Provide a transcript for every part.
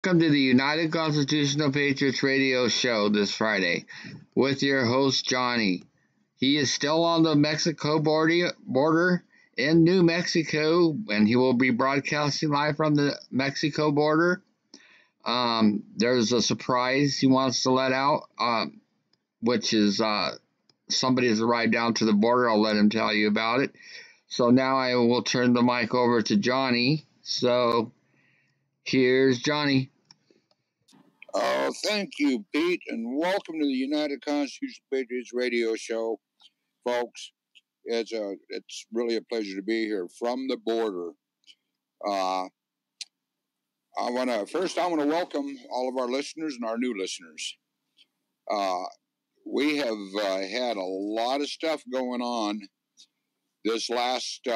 Welcome to the United Constitutional Patriots Radio show this Friday with your host, Johnny. He is still on the Mexico border in New Mexico, and he will be broadcasting live from the Mexico border. There's a surprise he wants to let out, which is somebody has arrived down to the border. I'll let him tell you about it. So now I will turn the mic over to Johnny. So here's Johnny. Thank you, Pete, and welcome to the United Constitutional Patriots Radio show, folks. It's really a pleasure to be here from the border. I want to welcome all of our listeners and our new listeners. We have had a lot of stuff going on this last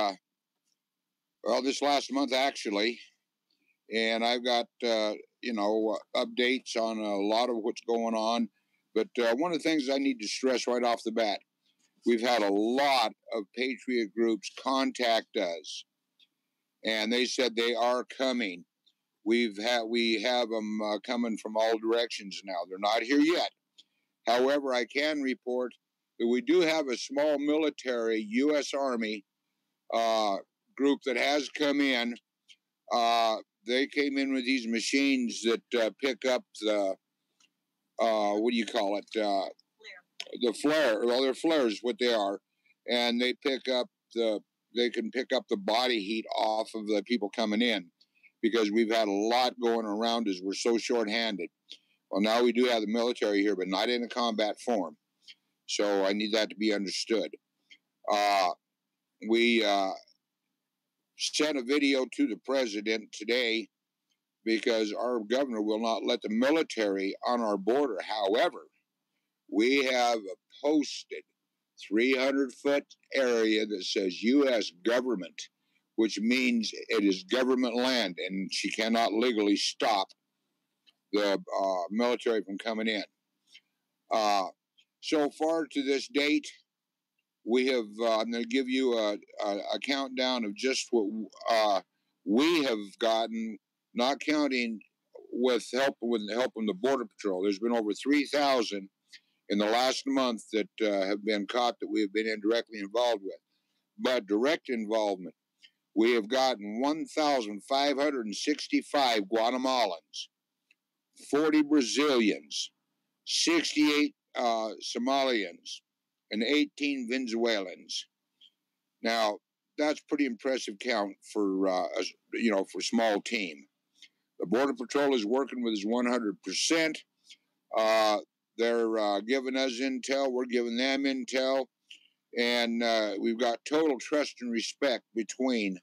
month actually, and I've got updates on a lot of what's going on. But one of the things I need to stress right off the bat, we've had a lot of Patriot groups contact us, and they said they are coming. We have them coming from all directions now. They're not here yet. However, I can report that we do have a small military U.S. Army group that has come in. They came in with these machines that pick up the, the flare. Well, they're flares, what they are. And they can pick up the body heat off of the people coming in, because we've had a lot going around us. We're so short-handed. Well, now we do have the military here, but not in a combat form. So I need that to be understood. We sent a video to the president today because our governor will not let the military on our border. However, we have a posted 300-foot area that says U.S. government, which means it is government land, and she cannot legally stop the military from coming in. So far to this date, we have, I'm going to give you a countdown of just what we have gotten, not counting with the help of the Border Patrol. There's been over 3,000 in the last month that have been caught that we have been indirectly involved with. But direct involvement, we have gotten 1,565 Guatemalans, 40 Brazilians, 68 Somalians, and 18 Venezuelans. Now, that's pretty impressive count for for a small team. The Border Patrol is working with us 100%. They're giving us intel. We're giving them intel. And we've got total trust and respect between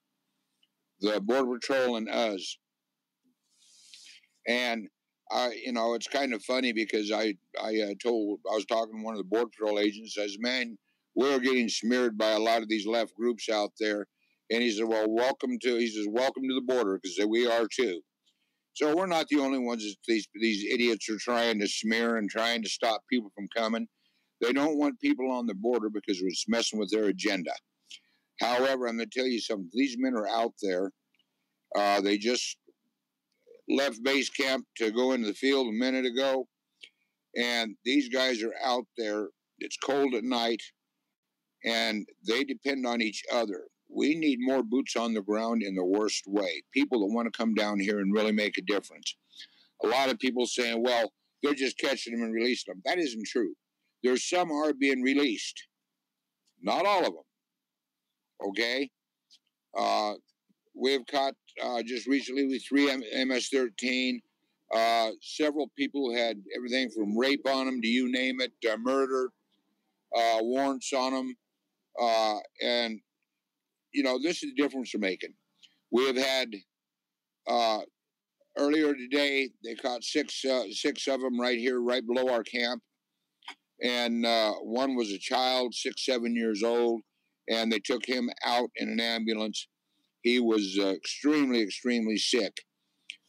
the Border Patrol and us. And it's kind of funny because I was talking to one of the Border Patrol agents. I said, man, we're getting smeared by a lot of these left groups out there. And he said, well, welcome to the border, because we are too. So we're not the only ones that these idiots are trying to smear and trying to stop people from coming. They don't want people on the border because it's messing with their agenda. However, I'm going to tell you something. These men are out there. They just left base camp to go into the field a minute ago, and these guys are out there. It's cold at night, and they depend on each other. We need more boots on the ground in the worst way, people that want to come down here and really make a difference. A lot of people saying, well, they're just catching them and releasing them. That isn't true. There's some are being released, not all of them. Okay? We've caught just recently with 3 MS-13. Several people had everything from rape on them to you name it, murder, warrants on them. And, this is the difference we're making. We have had, earlier today, they caught six of them right here, right below our camp. And one was a child, 6, 7 years old, and they took him out in an ambulance. He was extremely, extremely sick.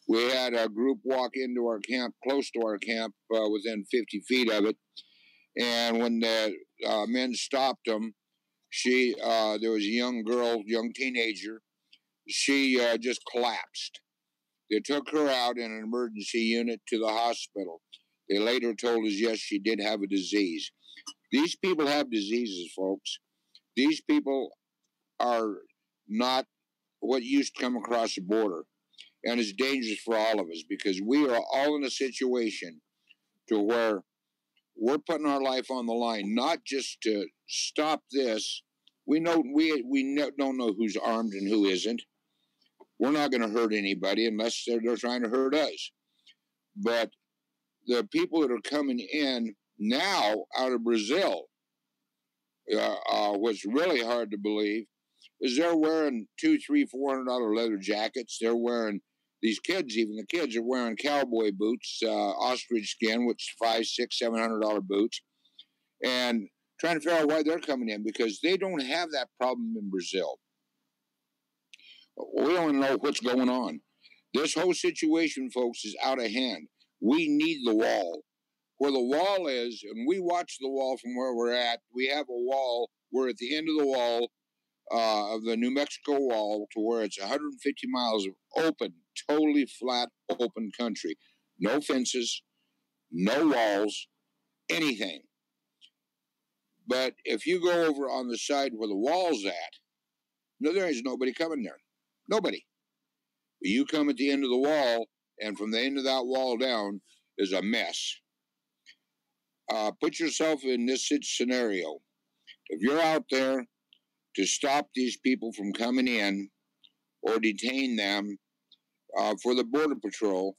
We had a group walk into our camp, close to our camp, within 50 feet of it. And when the men stopped them, there was a young girl, young teenager. She just collapsed. They took her out in an emergency unit to the hospital. They later told us, yes, she did have a disease. These people have diseases, folks. These people are not what used to come across the border. And it's dangerous for all of us because we are all in a situation to where we're putting our life on the line, not just to stop this. We don't know who's armed and who isn't. We're not going to hurt anybody unless they're trying to hurt us. But the people that are coming in now out of Brazil, what's really hard to believe is they're wearing $200, $300, $400 leather jackets. They're wearing, these kids, even the kids are wearing cowboy boots, ostrich skin, which is $500, $600, $700 boots, and trying to figure out why they're coming in because they don't have that problem in Brazil. We don't know what's going on. This whole situation, folks, is out of hand. We need the wall. Where the wall is, and we watch the wall from where we're at, we have a wall. We're at the end of the wall of the New Mexico wall to where it's 150 miles of open, totally flat, open country. No fences, no walls, anything. But if you go over on the side where the wall's at, no, there is nobody coming there. Nobody. But you come at the end of the wall, and from the end of that wall down is a mess. Put yourself in this scenario. If you're out there to stop these people from coming in or detain them for the Border Patrol,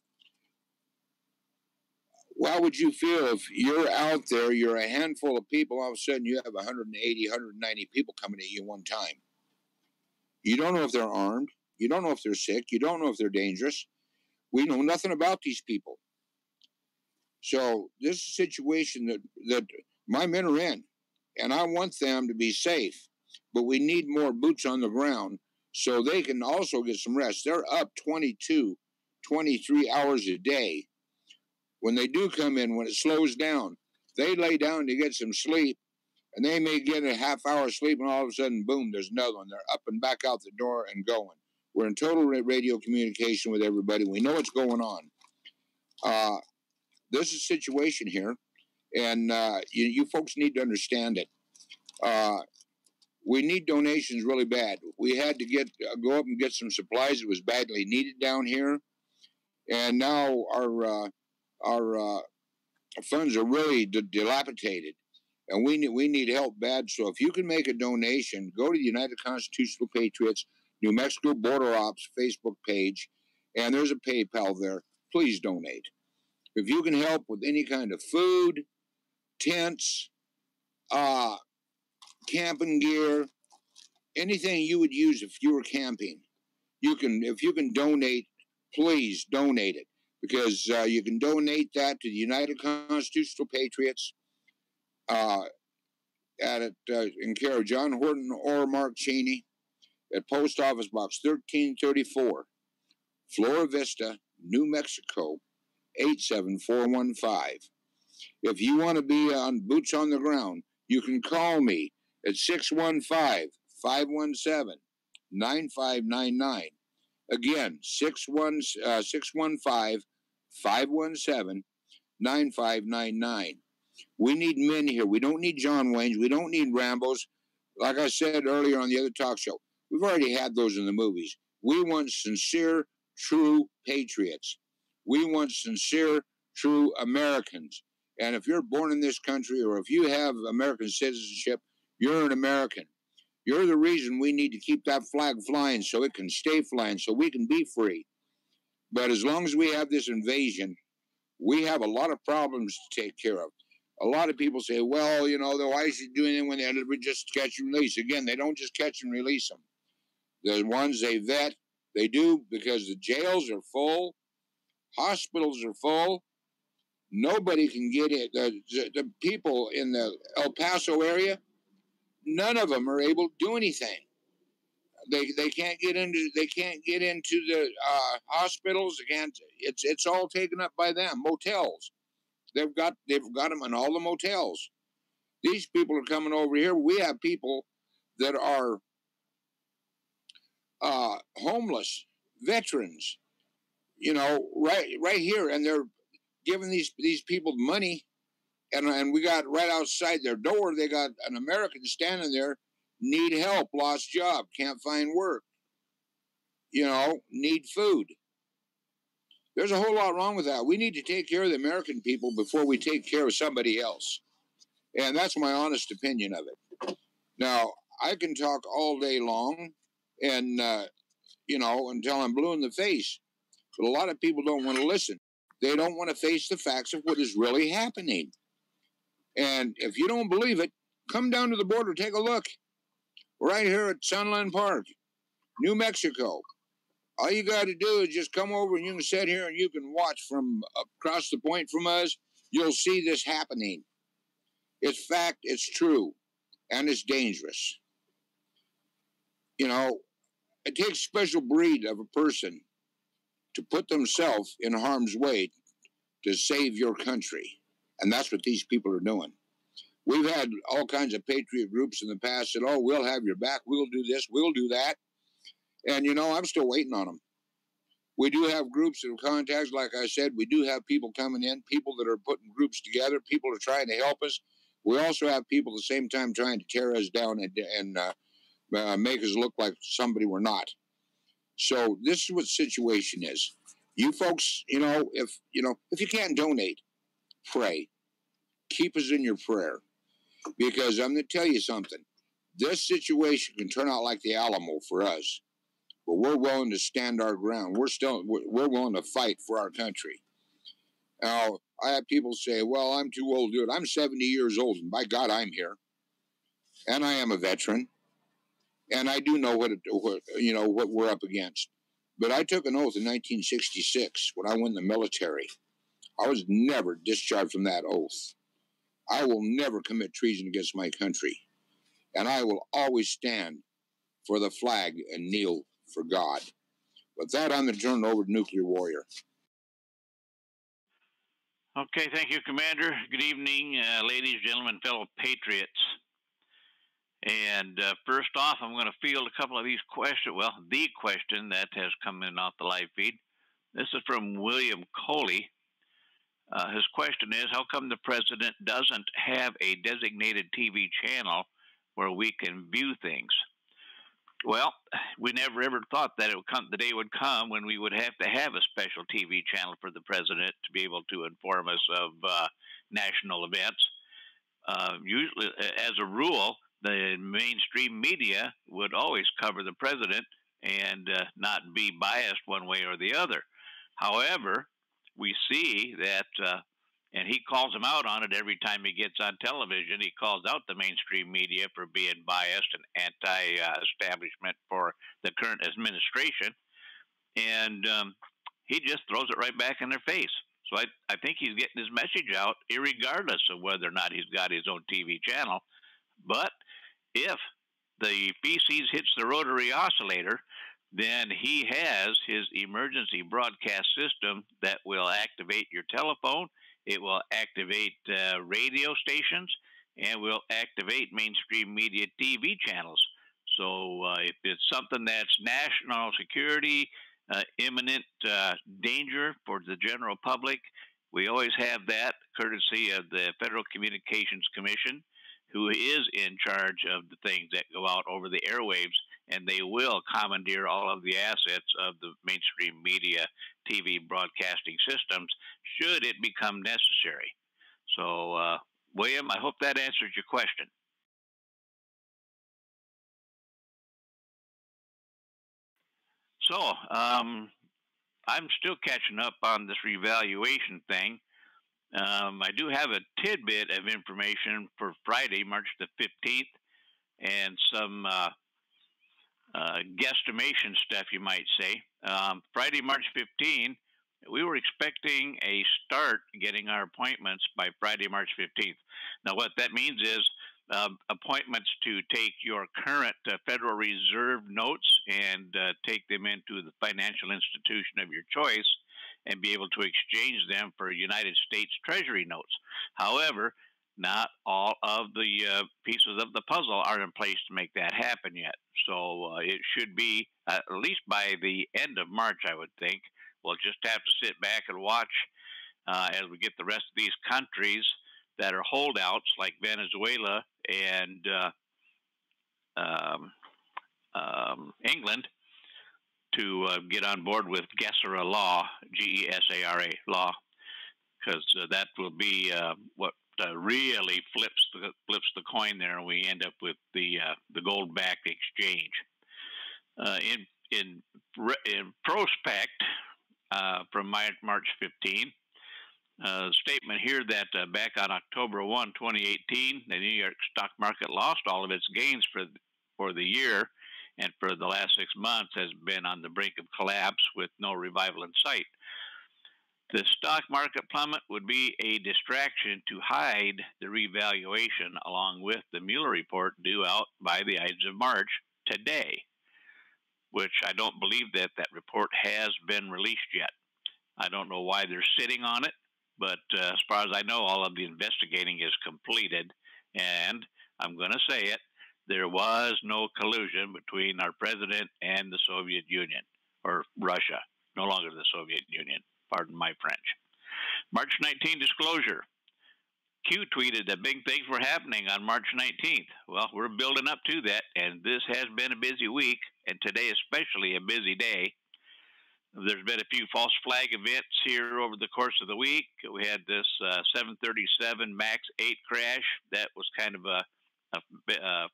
how would you feel if you're out there, you're a handful of people, all of a sudden you have 180, 190 people coming at you one time? You don't know if they're armed. You don't know if they're sick. You don't know if they're dangerous. We know nothing about these people. So this is a situation that my men are in, and I want them to be safe, but we need more boots on the ground so they can also get some rest. They're up 22, 23 hours a day. When they do come in, when it slows down, they lay down to get some sleep, and they may get a half hour sleep, and all of a sudden, boom, there's another one. They're up and back out the door and going. We're in total radio communication with everybody. We know what's going on. This is a situation here, and you folks need to understand it. We need donations really bad. We had to go up and get some supplies. It was badly needed down here, and now our funds are really dilapidated, and we need help bad. So if you can make a donation, go to the United Constitutional Patriots New Mexico Border Ops Facebook page, and there's a PayPal there. Please donate. If you can help with any kind of food, tents, camping gear, anything you would use if you were camping, if you can donate, please donate it, because you can donate that to the United Constitutional Patriots in care of John Horton or Mark Cheney at Post Office Box 1334, Flora Vista, New Mexico, 87415. If you want to be on boots on the ground, you can call me at 615-517-9599. Again, 615-517-9599. We need men here. We don't need John Waynes. We don't need Rambos. Like I said earlier on the other talk show, we've already had those in the movies. We want sincere, true patriots. We want sincere, true Americans. And if you're born in this country, or if you have American citizenship, you're an American. You're the reason we need to keep that flag flying so it can stay flying, so we can be free. But as long as we have this invasion, we have a lot of problems to take care of. A lot of people say, well, why is he doing it when they just catch and release? Again, they don't just catch and release them. The ones they vet, they do because the jails are full, hospitals are full. Nobody can get in. The people in the El Paso area, none of them are able to do anything. They can't get into the hospitals. They can't. It's all taken up by them. Motels. They've got them in all the motels. These people are coming over here. We have people that are homeless, veterans. right here, and they're giving these people money, and we got right outside their door, they got an American standing there, need help, lost job, can't find work, need food. There's a whole lot wrong with that. We need to take care of the American people before we take care of somebody else. And that's my honest opinion of it. Now, I can talk all day long and, until I'm blue in the face. But a lot of people don't want to listen. They don't want to face the facts of what is really happening. And if you don't believe it, come down to the border, take a look. Right here at Sunland Park, New Mexico. All you got to do is just come over and you can sit here and you can watch from across the point from us. You'll see this happening. It's fact, it's true, and it's dangerous. It takes a special breed of a person to put themselves in harm's way to save your country. And that's what these people are doing. We've had all kinds of patriot groups in the past that, we'll have your back, we'll do this, we'll do that. And, I'm still waiting on them. We do have groups of contacts, like I said. We do have people coming in, people that are putting groups together. People are trying to help us. We also have people at the same time trying to tear us down and make us look like somebody we're not. So this is what the situation is. You folks, if you can't donate, pray. Keep us in your prayer. Because I'm going to tell you something. This situation can turn out like the Alamo for us. But we're willing to stand our ground. We're willing to fight for our country. Now, I have people say, well, I'm too old to do it. I'm 70 years old, and by God, I'm here. And I am a veteran. And I do know what we're up against. But I took an oath in 1966 when I went in the military. I was never discharged from that oath. I will never commit treason against my country. And I will always stand for the flag and kneel for God. With that, I'm going to turn it over to Nuclear Warrior. Okay, thank you, Commander. Good evening, ladies, gentlemen, fellow patriots. And first off, I'm going to field a couple of these questions. Well, the question that has come in off the live feed. This is from William Coley. His question is, how come the president doesn't have a designated TV channel where we can view things? Well, we never ever thought that the day would come when we would have to have a special TV channel for the president to be able to inform us of national events. Usually, as a rule, the mainstream media would always cover the president and not be biased one way or the other. However, we see that, and he calls him out on it every time he gets on television. He calls out the mainstream media for being biased and anti-establishment for the current administration. And he just throws it right back in their face. So I think he's getting his message out irregardless of whether or not he's got his own TV channel. But if the feces hits the rotary oscillator, then he has his emergency broadcast system that will activate your telephone. It will activate radio stations, and will activate mainstream media TV channels. So if it's something that's national security, imminent danger for the general public, we always have that courtesy of the Federal Communications Commission, who is in charge of the things that go out over the airwaves, and they will commandeer all of the assets of the mainstream media TV broadcasting systems should it become necessary. So, William, I hope that answers your question. So, I'm still catching up on this revaluation thing. I do have a tidbit of information for Friday, March the 15th, and some guesstimation stuff, you might say. Friday, March 15th, we were expecting a start getting our appointments by Friday, March 15th. Now, what that means is appointments to take your current Federal Reserve notes and take them into the financial institution of your choice and be able to exchange them for United States Treasury notes. However, not all of the pieces of the puzzle are in place to make that happen yet. So it should be, at least by the end of March, I would think, we'll just have to sit back and watch as we get the rest of these countries that are holdouts like Venezuela and England to get on board with GESARA law, GESARA law, because that will be what really flips the coin there, and we end up with the gold-backed exchange. In prospect from March 15, statement here that back on October 1, 2018, the New York stock market lost all of its gains for the year, and for the last 6 months has been on the brink of collapse with no revival in sight. The stock market plummet would be a distraction to hide the revaluation, along with the Mueller report due out by the Ides of March today, which I don't believe that report has been released yet. I don't know why they're sitting on it, but as far as I know, all of the investigating is completed, and I'm going to say it, there was no collusion between our president and the Soviet Union, or Russia, no longer the Soviet Union. Pardon my French. March 19 disclosure. Q tweeted that big things were happening on March 19th. Well, we're building up to that, and this has been a busy week, and today especially a busy day. There's been a few false flag events here over the course of the week. We had this 737 MAX 8 crash. That was kind of a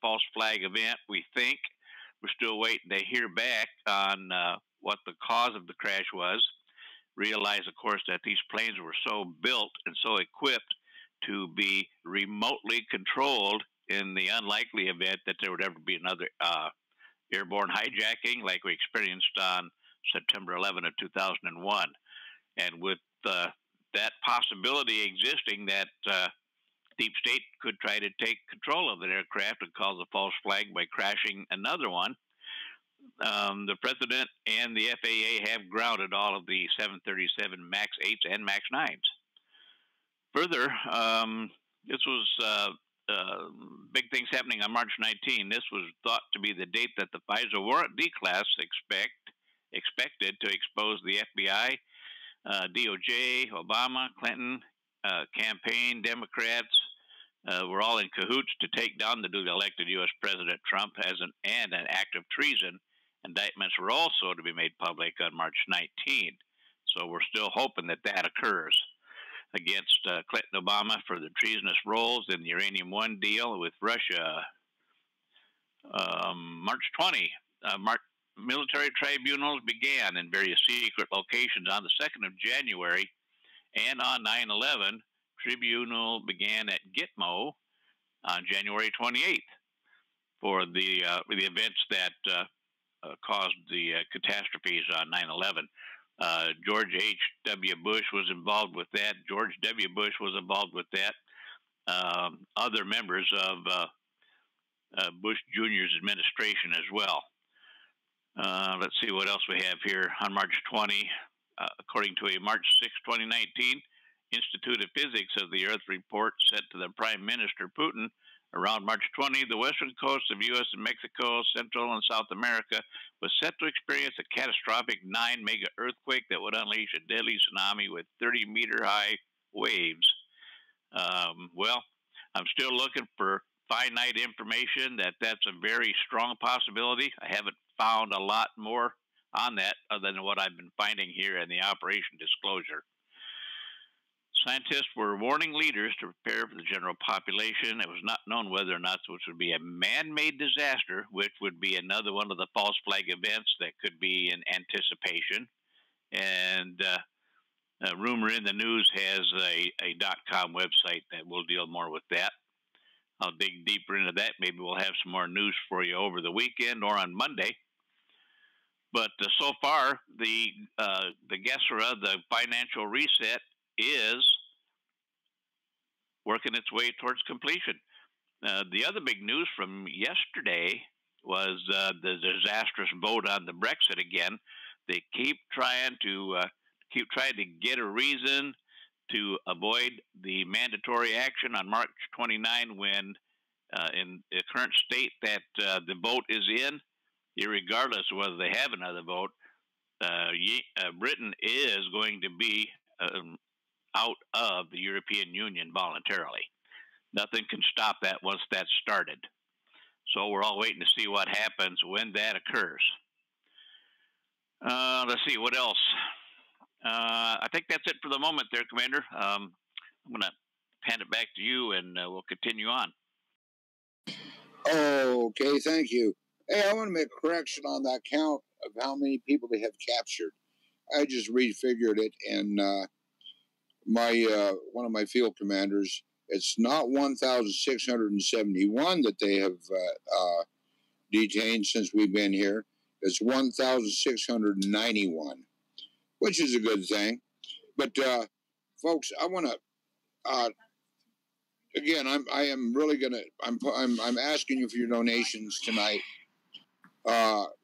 false flag event, we think. We're still waiting to hear back on what the cause of the crash was. Realize, of course, that these planes were so built and so equipped to be remotely controlled in the unlikely event that there would ever be another airborne hijacking like we experienced on September 11 of 2001. And with that possibility existing that Deep State could try to take control of an aircraft and cause a false flag by crashing another one, the President and the FAA have grounded all of the 737 MAX 8s and MAX 9s. Further, this was big things happening on March 19. This was thought to be the date that the FISA warrant D-class expected to expose the FBI, DOJ, Obama, Clinton, campaign, Democrats, were all in cahoots to take down the duly elected U.S. President Trump and an act of treason. Indictments were also to be made public on March 19. So we're still hoping that that occurs against Clinton and Obama for the treasonous roles in the Uranium One deal with Russia. March 20, military tribunals began in various secret locations on the 2nd of January, and on 9/11, tribunal began at Gitmo on January 28th for the events that caused the catastrophes on 9/11. George H.W. Bush was involved with that. George W. Bush was involved with that. Other members of Bush Jr.'s administration as well. Let's see what else we have here. On March 20, according to a March 6, 2019, Institute of Physics of the Earth report sent to the Prime Minister Putin around March 20, the western coast of U.S. and Mexico, Central and South America was set to experience a catastrophic 9 mega earthquake that would unleash a deadly tsunami with 30-meter high waves. Well, I'm still looking for finite information that's a very strong possibility. I haven't found a lot more on that other than what I've been finding here in the Operation Disclosure. Scientists were warning leaders to prepare for the general population. It was not known whether or not this would be a man-made disaster, which would be another one of the false flag events that could be in anticipation. And Rumor in the News has a .com website that will deal more with that. I'll dig deeper into that. Maybe we'll have some more news for you over the weekend or on Monday. But so far, the GESARA, the financial reset, is working its way towards completion. The other big news from yesterday was the disastrous vote on the Brexit again. They keep trying to get a reason to avoid the mandatory action on March 29 when in the current state that the vote is in, irregardless of whether they have another vote, Britain is going to be out of the European Union voluntarily. Nothing can stop that once that's started. So we're all waiting to see what happens when that occurs. Let's see, what else? I think that's it for the moment there, Commander. I'm going to hand it back to you, and we'll continue on. Okay, thank you. Hey, I want to make a correction on that count of how many people they have captured. I just refigured it, and one of my field commanders, it's not 1,671 that they have detained since we've been here. It's 1,691, which is a good thing. But folks, I want to again. I am really gonna. I'm asking you for your donations tonight.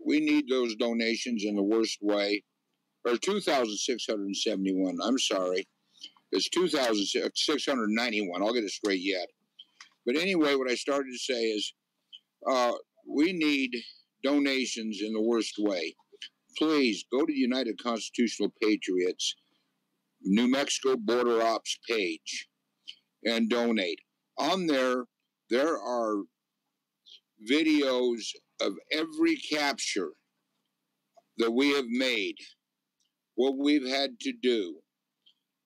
We need those donations in the worst way. Or 2,671. I'm sorry. It's 2,691. I'll get it straight yet. But anyway, what I started to say is we need donations in the worst way. Please go to the United Constitutional Patriots New Mexico Border Ops page and donate. On there are videos of every capture that we have made, what we've had to do,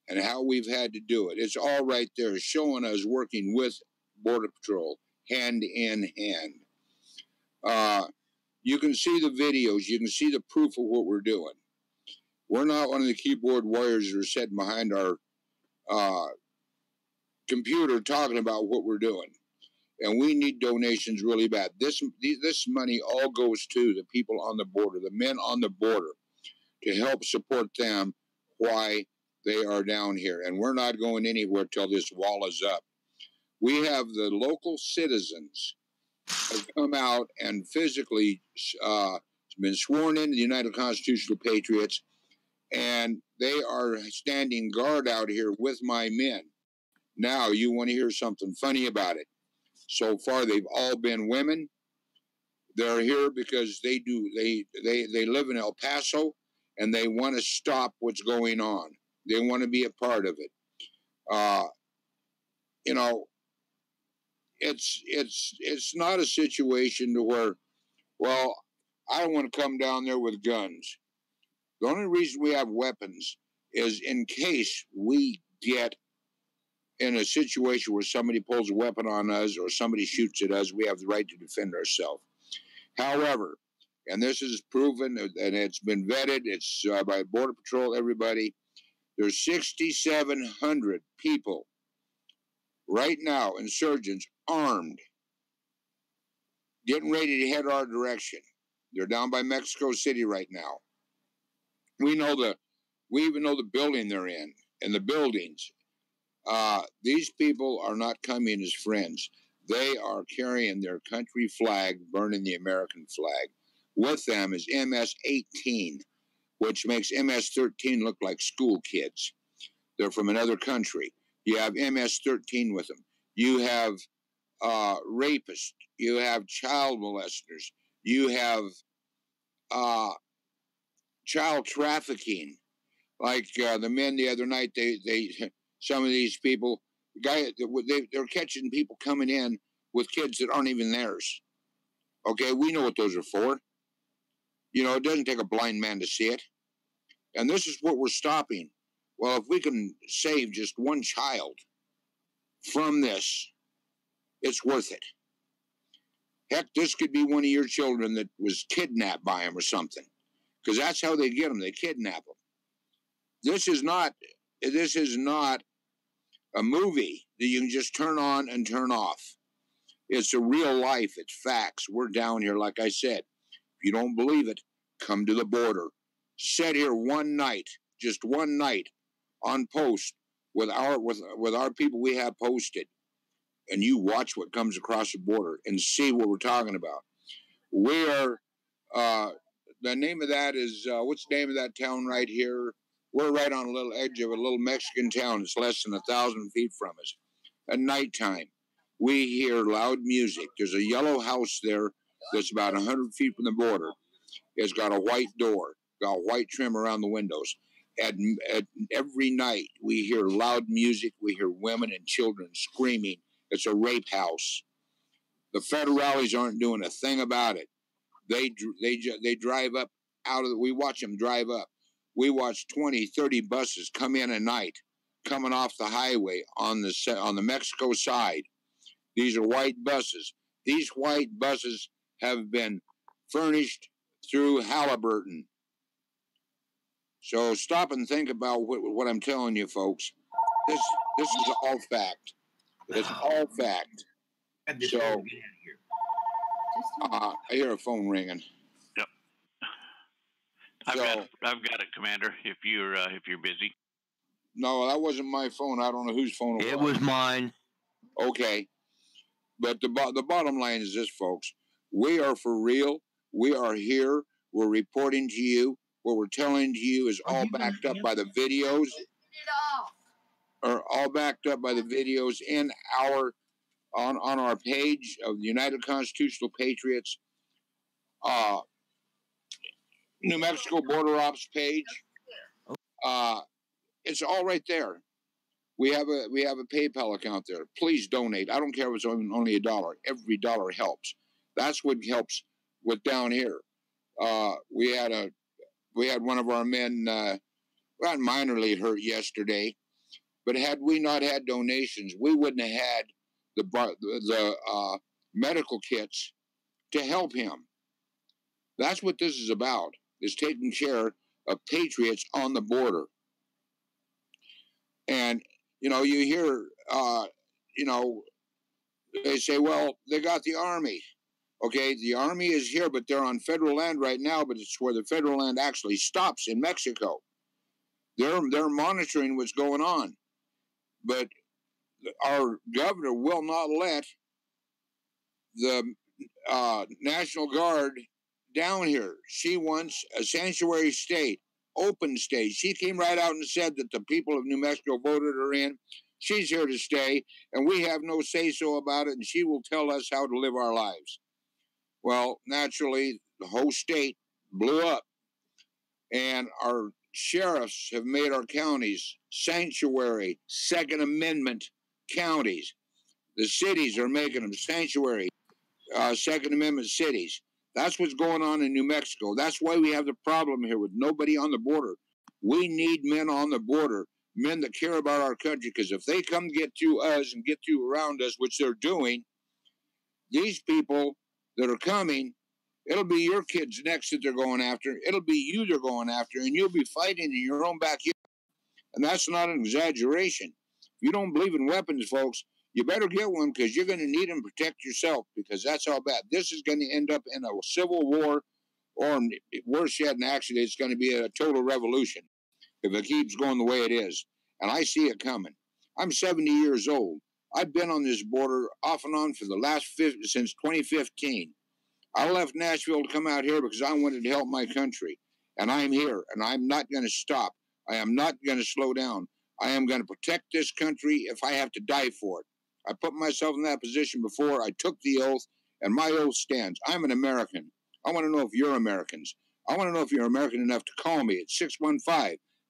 and how we've had to do it. It's all right there showing us working with Border Patrol hand in hand. You can see the videos. You can see the proof of what we're doing. We're not one of the keyboard warriors that are sitting behind our computer talking about what we're doing. And we need donations really bad. This money all goes to the people on the border, the men on the border, to help support them why they are down here. And we're not going anywhere till this wall is up. We have the local citizens have come out and physically been sworn into the United Constitutional Patriots, and they are standing guard out here with my men. Now, you want to hear something funny about it. So far, they've all been women. They're here because they live in El Paso, and they want to stop what's going on. They want to be a part of it. You know, it's not a situation to where, well, I don't want to come down there with guns. The only reason we have weapons is in case we get in a situation where somebody pulls a weapon on us or somebody shoots at us, we have the right to defend ourselves. However, and this is proven and it's been vetted, it's by Border Patrol, everybody, there's 6,700 people right now, insurgents, armed, getting ready to head our direction. They're down by Mexico City right now. We even know the building they're in, and the buildings. These people are not coming as friends. They are carrying their country flag, burning the American flag. With them is MS-18, which makes MS-13 look like school kids. They're from another country. You have MS-13 with them. You have rapists. You have child molesters. You have child trafficking. Like the men the other night, some of these people, they're catching people coming in with kids that aren't even theirs. Okay, we know what those are for. You know, it doesn't take a blind man to see it. And this is what we're stopping. Well, if we can save just one child from this, it's worth it. Heck, this could be one of your children that was kidnapped by him or something. Because that's how they get them. They kidnap them. This is not a movie that you can just turn on and turn off. It's a real life. It's facts. We're down here, like I said. If you don't believe it, come to the border. Sit here one night, just one night, on post with our people we have posted, and you watch what comes across the border and see what we're talking about. We are. The name of that is what's the name of that town right here? We're right on a little edge of a little Mexican town. It's less than 1,000 feet from us. At nighttime, we hear loud music. There's a yellow house there that's about 100 feet from the border. It's got a white door. got white trim around the windows. At every night, we hear loud music. We hear women and children screaming. It's a rape house. The federales aren't doing a thing about it. They drive up out of we watch them drive up. We watch 20, 30 buses come in at night, coming off the highway on the Mexico side. These are white buses. These white buses have been furnished through Halliburton. So stop and think about what I'm telling you, folks. This is all fact. It's all fact. So I hear a phone ringing. Yep. I've got it, Commander. If you're busy. No, that wasn't my phone. I don't know whose phone it was. It was mine. Okay. But the bottom line is this, folks. We are for real. We are here. We're reporting to you. What we're telling to you is all backed up by the videos. Or all backed up by the videos in on our page of the United Constitutional Patriots, New Mexico Border Ops page. It's all right there. We have a PayPal account there. Please donate. I don't care if it's only $1. Every dollar helps. That's what helps with down here. We had one of our men got minorly hurt yesterday, but had we not had donations, we wouldn't have had the medical kits to help him. That's what this is about, is taking care of patriots on the border. And, you hear, they say, well, they got the Army. Okay, the Army is here, but they're on federal land right now, but it's where the federal land actually stops in Mexico. They're monitoring what's going on. But our governor will not let the National Guard down here. She wants a sanctuary state, open state. She came right out and said that the people of New Mexico voted her in. She's here to stay, and we have no say-so about it, and she will tell us how to live our lives. Well, naturally, the whole state blew up, and our sheriffs have made our counties sanctuary, Second Amendment counties. The cities are making them sanctuary, Second Amendment cities. That's what's going on in New Mexico. That's why we have the problem here with nobody on the border. We need men on the border, men that care about our country, because if they come get to us and get to around us, which they're doing, these people that are coming, it'll be your kids next that they're going after. It'll be you they're going after, and you'll be fighting in your own backyard. And that's not an exaggeration. If you don't believe in weapons, folks, you better get one, because you're going to need them to protect yourself, because that's how bad. This is going to end up in a civil war, or worse yet, actually, it's going to be a total revolution if it keeps going the way it is. And I see it coming. I'm 70 years old. I've been on this border off and on for the since 2015. I left Nashville to come out here because I wanted to help my country. And I'm here, and I'm not going to stop. I am not going to slow down. I am going to protect this country if I have to die for it. I put myself in that position before. I took the oath, and my oath stands. I'm an American. I want to know if you're Americans. I want to know if you're American enough to call me at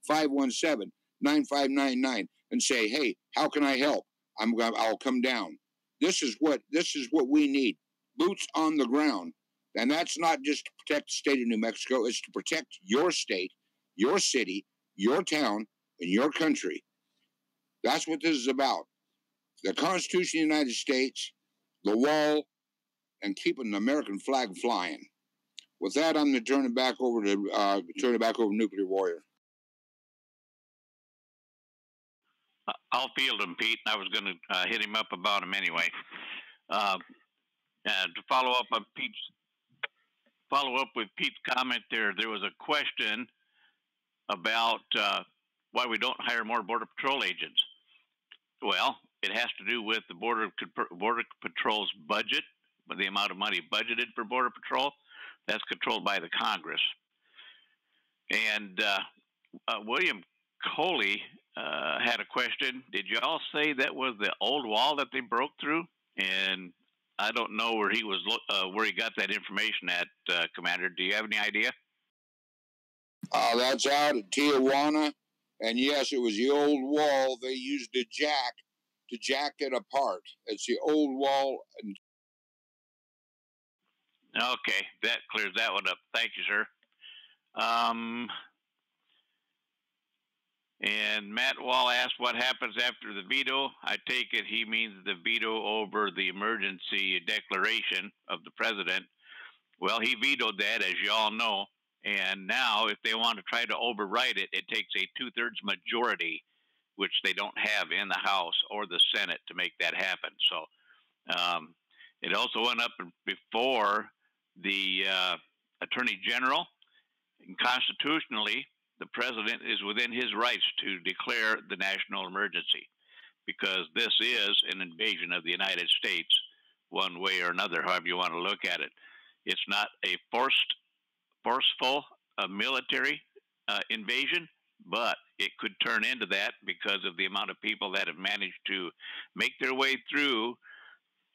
615-517-9599 and say, hey, how can I help? I'll come down. This is what we need. Boots on the ground. And that's not just to protect the state of New Mexico. It's to protect your state, your city, your town, and your country. That's what this is about. The Constitution of the United States, the wall, and keeping the American flag flying. With that, I'm going to turn it back over to Nuclear Warrior. I'll field him, Pete. I was going to hit him up about him anyway. To follow up with Pete's comment there was a question about why we don't hire more Border Patrol agents. Well, it has to do with the Border Patrol's budget, the amount of money budgeted for Border Patrol. That's controlled by the Congress. And William Coley had a question. Did you all say that was the old wall that they broke through? And I don't know where he got that information at, Commander. Do you have any idea? That's out at Tijuana. And yes, it was the old wall. They used a jack to jack it apart. It's the old wall. Okay, that clears that one up. Thank you, sir. And Matt Wall asked what happens after the veto. I take it he means the veto over the emergency declaration of the president. Well, he vetoed that, as you all know. And now, if they want to try to override it, it takes a 2/3 majority, which they don't have in the House or the Senate to make that happen. So it also went up before the Attorney General. And constitutionally, the president is within his rights to declare the national emergency, because this is an invasion of the United States, one way or another, however you want to look at it. It's not a forceful military invasion, but it could turn into that because of the amount of people that have managed to make their way through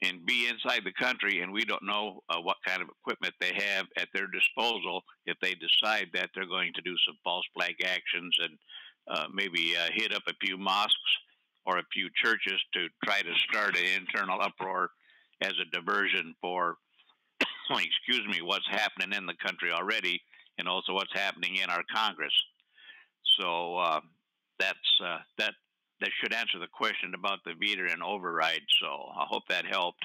and be inside the country, and we don't know what kind of equipment they have at their disposal if they decide that they're going to do some false flag actions and maybe hit up a few mosques or a few churches to try to start an internal uproar as a diversion for, excuse me, what's happening in the country already, and also what's happening in our Congress. So that should answer the question about the veto and override. So I hope that helped.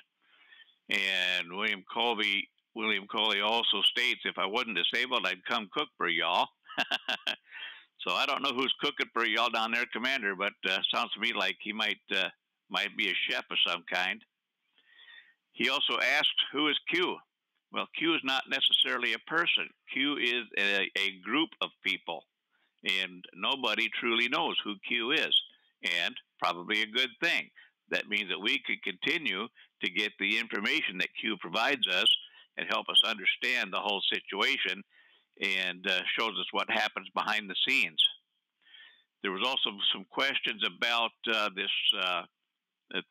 And William Coley also states, if I wasn't disabled, I'd come cook for y'all. So I don't know who's cooking for y'all down there, Commander, but sounds to me like he might be a chef of some kind. He also asked, who is Q? Well, Q is not necessarily a person. Q is a group of people, and nobody truly knows who Q is, and probably a good thing. That means that we could continue to get the information that Q provides us and help us understand the whole situation, and shows us what happens behind the scenes. There was also some questions about this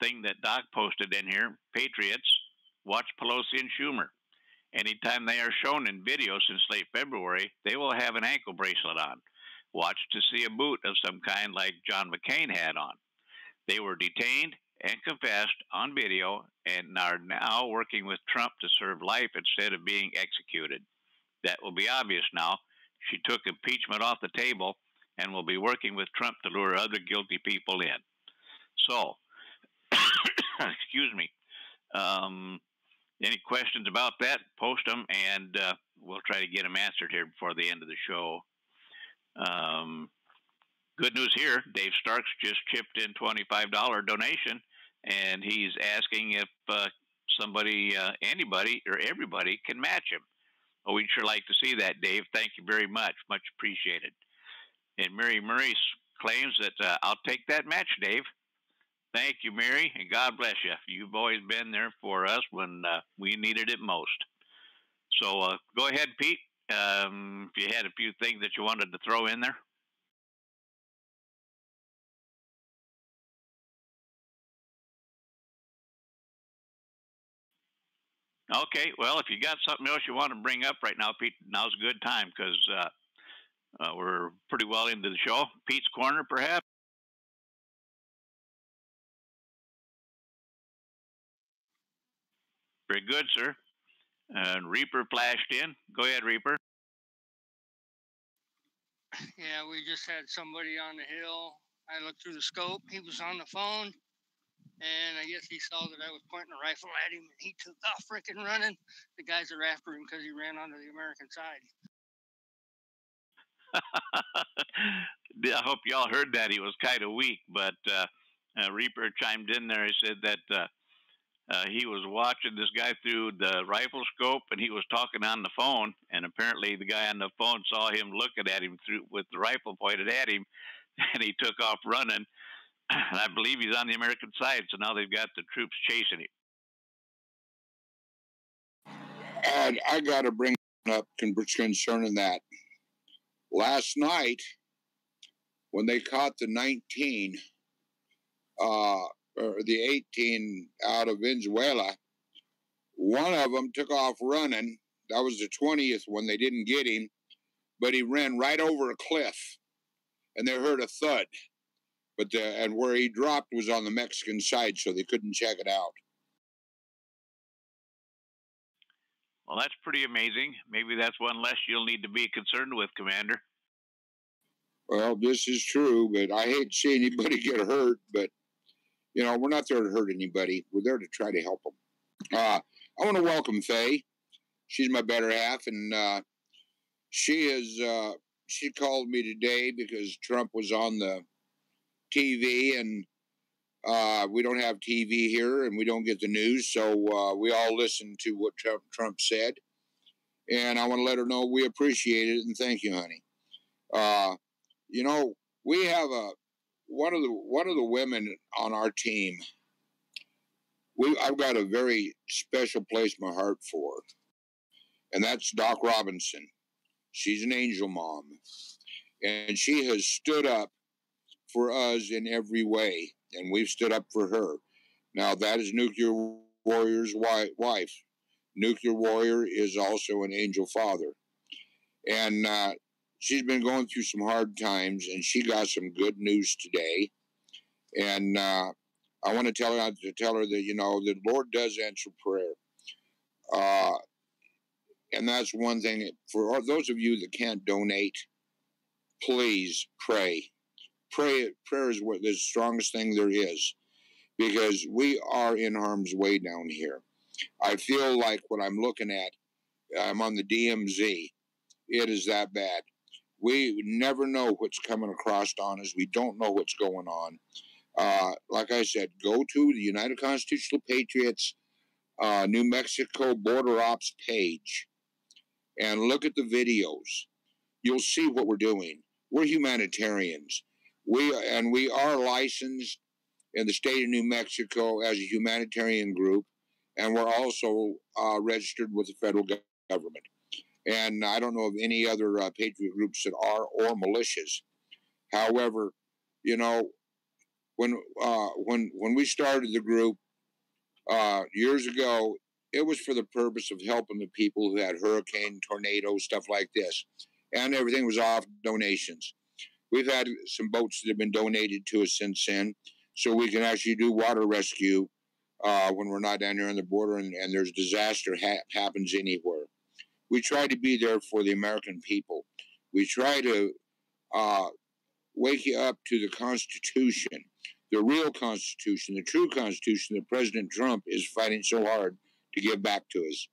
thing that Doc posted in here. Patriots watch Pelosi and Schumer. Anytime they are shown in video since late February, they will have an ankle bracelet on. Watch to see a boot of some kind like John McCain had on. They were detained and confessed on video and are now working with Trump to serve life instead of being executed. That will be obvious now. She took impeachment off the table and will be working with Trump to lure other guilty people in. So, excuse me. Any questions about that? Post them, and we'll try to get them answered here before the end of the show. Good news here. Dave Starks just chipped in $25 donation, and he's asking if somebody, anybody, or everybody can match him. Oh, we'd sure like to see that, Dave. Thank you very much. Much appreciated. And Mary Murray claims that I'll take that match, Dave. Thank you, Mary, and God bless you. You've always been there for us when we needed it most. So go ahead, Pete, if you had a few things that you wanted to throw in there. Okay, well, if you got something else you want to bring up right now, Pete, now's a good time, because we're pretty well into the show. Pete's Corner, perhaps? Very good, sir. And Reaper flashed in. Go ahead, Reaper. Yeah, we just had somebody on the hill. I looked through the scope. He was on the phone, and I guess he saw that I was pointing a rifle at him, and he took off frickin' running. The guys are after him because he ran onto the American side. I hope y'all heard that. He was kind of weak, but Reaper chimed in there. He said that he was watching this guy through the rifle scope, and he was talking on the phone, and apparently the guy on the phone saw him looking at him with the rifle pointed at him, and he took off running. And I believe he's on the American side, so now they've got the troops chasing him. And I got to bring up concerning that. Last night, when they caught the 19, or the 18 out of Venezuela, one of them took off running. That was the 20th when they didn't get him. but he ran right over a cliff, and they heard a thud. But and where he dropped was on the Mexican side, so they couldn't check it out. Well, that's pretty amazing. Maybe that's one less you'll need to be concerned with, Commander. Well, this is true, but I hate to see anybody get hurt. But, you know, we're not there to hurt anybody. We're there to try to help them. I want to welcome Faye. She's my better half, and she called me today because Trump was on the TV, and we don't have TV here, and we don't get the news, so we all listen to what Trump said. And I want to let her know we appreciate it, and thank you, honey. You know, we have one of the women on our team. I've got a very special place in my heart for her, and that's Doc Robinson. She's an angel mom, and she has stood up for us in every way, and we've stood up for her. Now, that is Nuclear Warrior's wife. Nuclear Warrior is also an angel father, and she's been going through some hard times, and she got some good news today. And I want to tell her that, you know, the Lord does answer prayer. And that's one thing. For those of you that can't donate, please pray. Prayer is the strongest thing there is, because we are in harm's way down here. I feel like what I'm looking at, I'm on the DMZ. It is that bad. We never know what's coming across on us. We don't know what's going on. Like I said, go to the United Constitutional Patriots New Mexico Border Ops page and look at the videos. You'll see what we're doing. We're humanitarians. We are licensed in the state of New Mexico as a humanitarian group, and we're also registered with the federal government. And I don't know of any other patriot groups that are, or militias. However, you know, when we started the group years ago, it was for the purpose of helping the people who had hurricane, tornado, stuff like this, and everything was off donations. We've had some boats that have been donated to us since then, so we can actually do water rescue when we're not down here on the border and there's disaster happens anywhere. We try to be there for the American people. We try to wake you up to the Constitution, the real Constitution, the true Constitution that President Trump is fighting so hard to give back to us.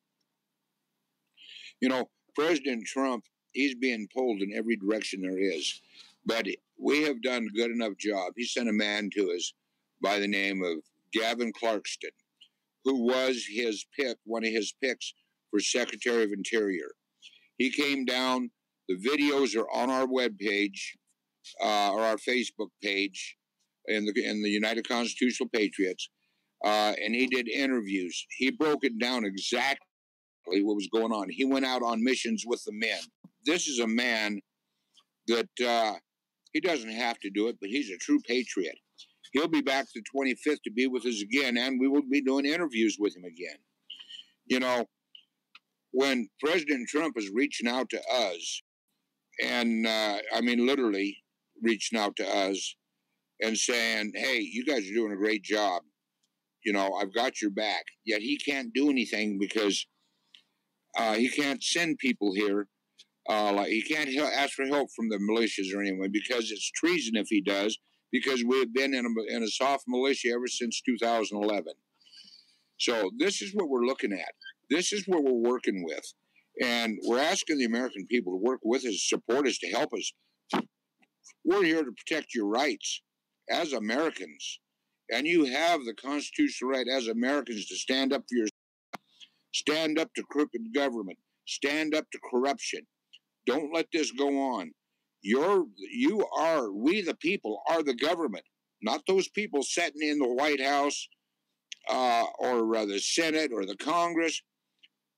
You know, President Trump, he's being pulled in every direction there is, but we have done a good enough job. He sent a man to us by the name of Gavin Clarkston, who was one of his picks for Secretary of Interior. He came down. The videos are on our webpage or our Facebook page in the United Constitutional Patriots, and he did interviews. He broke it down exactly what was going on. He went out on missions with the men. This is a man that he doesn't have to do it, but he's a true patriot. He'll be back the 25th to be with us again, and we will be doing interviews with him again. You know, when President Trump is reaching out to us, and I mean literally reaching out to us and saying, hey, you guys are doing a great job. You know, I've got your back. Yet he can't do anything because he can't send people here. Like he can't ask for help from the militias or anyone because it's treason if he does, because we've been in a soft militia ever since 2011. So this is what we're looking at. This is what we're working with. And we're asking the American people to work with us, support us, to help us. We're here to protect your rights as Americans. And you have the constitutional right as Americans to stand up for yourself, stand up to crooked government, stand up to corruption. Don't let this go on. We the people are the government, not those people sitting in the White House or the Senate or the Congress.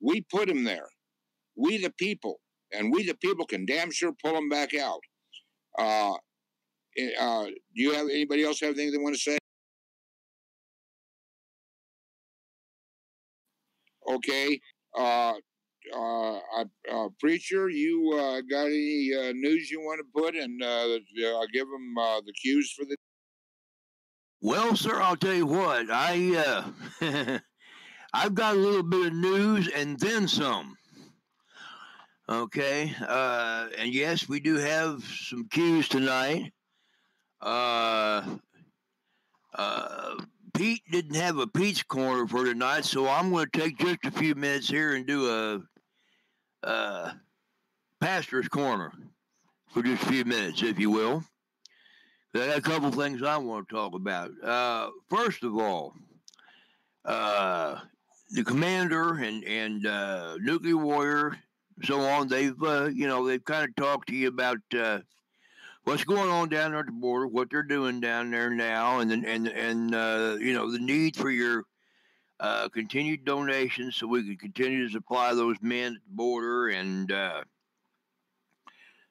We put them there. We the people, and we the people can damn sure pull them back out. Do you have anybody else have anything they want to say? Okay. Preacher, you got any news you want to put and give them the cues for the? Well, sir, I'll tell you what. I've got a little bit of news and then some. Okay, and yes, we do have some cues tonight. Pete didn't have a Pete's Corner for tonight, so I'm going to take just a few minutes here and do a Pastor's Corner for just a few minutes, if you will. I got a couple things I want to talk about. First of all, the commander and nuclear warrior, so on. They've they've kind of talked to you about what's going on down there at the border, what they're doing down there now, and the need for your continued donations so we can continue to supply those men at the border and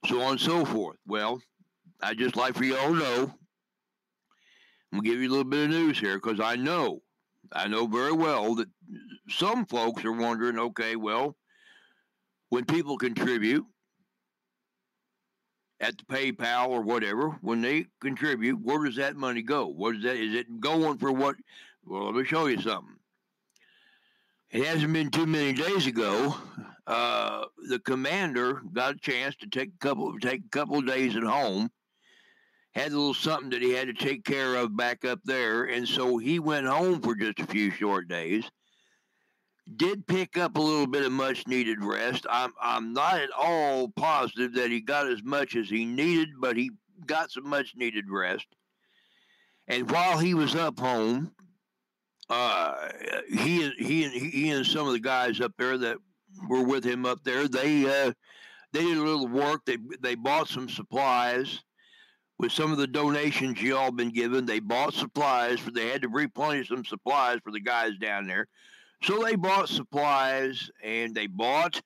so on and so forth. Well, I'd just like for you all to know, I'm going to give you a little bit of news here because I know very well that some folks are wondering, okay, well, when people contribute at the PayPal or whatever, when they contribute, where does that money go? What is that? Is it going for what? Well, let me show you something. It hasn't been too many days ago. The commander got a chance to take a couple of days at home. Had a little something that he had to take care of back up there, and so he went home for just a few short days. Did pick up a little bit of much-needed rest. I'm not at all positive that he got as much as he needed, but he got some much-needed rest. And while he was up home, he and some of the guys up there that were with him up there, they did a little work. They bought some supplies. With some of the donations you all been given, they bought supplies they had to replenish some supplies for the guys down there. So they bought supplies, and they bought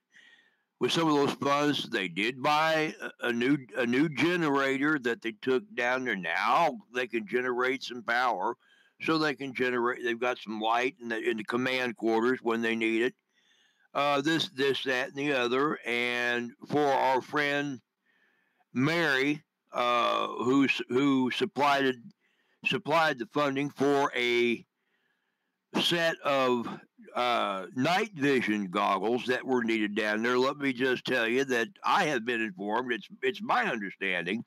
with some of those funds. They did buy a new generator that they took down there. Now they can generate some power, so they can generate. They've got some light in the command quarters when they need it. This, that, and the other. And for our friend Mary, who supplied the funding for a set of night vision goggles that were needed down there. Let me just tell you that I have been informed. It's my understanding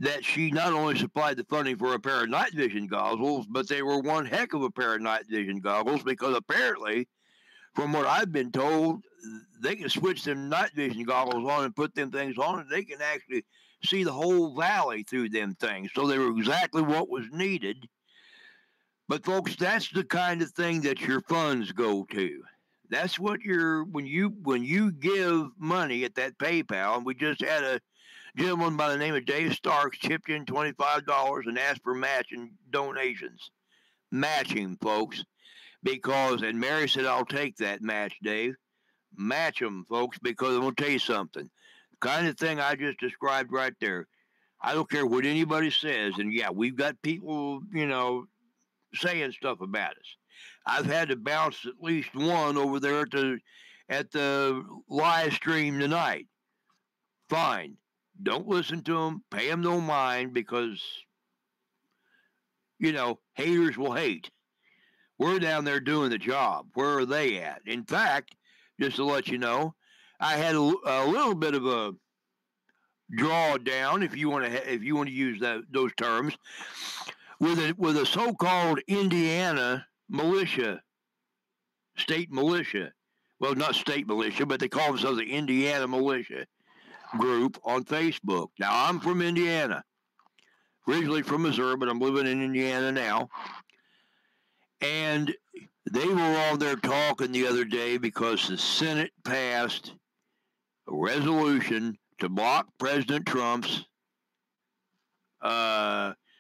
that she not only supplied the funding for a pair of night vision goggles, but they were one heck of a pair of night vision goggles, because apparently, from what I've been told, they can switch them night vision goggles on and put them things on, and they can actually see the whole valley through them things. So they were exactly what was needed. But folks, that's the kind of thing that your funds go to. That's what when you give money at that PayPal, and we just had a gentleman by the name of Dave Starks chipped in $25 and asked for matching donations. Matching, folks. And Mary said, I'll take that match, Dave. Match them, folks, because I'm going to tell you something. The kind of thing I just described right there, I don't care what anybody says, and yeah, we've got people, saying stuff about us. I've had to bounce at least one over there at the live stream tonight. Fine. Don't listen to them. Pay them no mind, because, haters will hate. We're down there doing the job. Where are they at? In fact, just to let you know, I had a little bit of a drawdown, if you want to use those terms, with a so-called Indiana militia, state militia. Well, not state militia, but they call themselves the Indiana militia group on Facebook. Now, I'm from Indiana, originally from Missouri, but I'm living in Indiana now. And they were on there talking the other day because the Senate passed a resolution to block President Trump's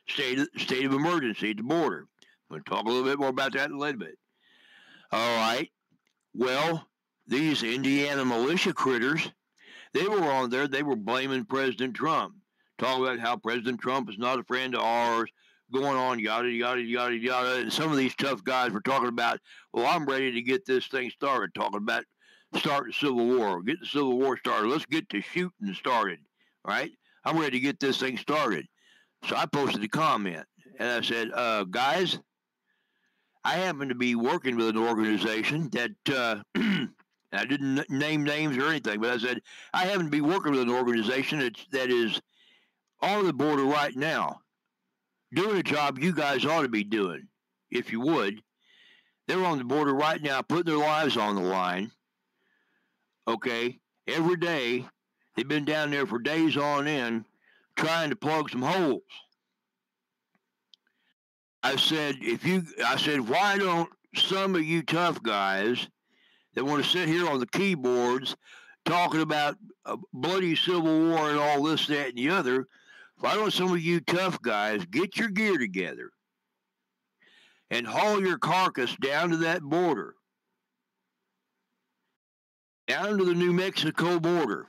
state of emergency at the border. I'm going to talk a little bit more about that in a little bit. All right. Well, these Indiana militia critters, they were on there. They were blaming President Trump, talking about how President Trump is not a friend of ours, going on, yada, yada, yada, yada. And some of these tough guys were talking about, well, I'm ready to get this thing started, talking about start the Civil War. Get the Civil War started. Let's get the shooting started, right? I'm ready to get this thing started. So I posted a comment, and I said, guys, I happen to be working with an organization that, I didn't name names or anything, but I said, I happen to be working with an organization that is on the border right now, doing a job you guys ought to be doing, if you would. They're on the border right now, putting their lives on the line, okay? Every day, they've been down there for days on end, trying to plug some holes. I said, why don't some of you tough guys that want to sit here on the keyboards talking about a bloody civil war and all this, that, and the other, why don't some of you tough guys get your gear together and haul your carcass down to that border, down to the New Mexico border,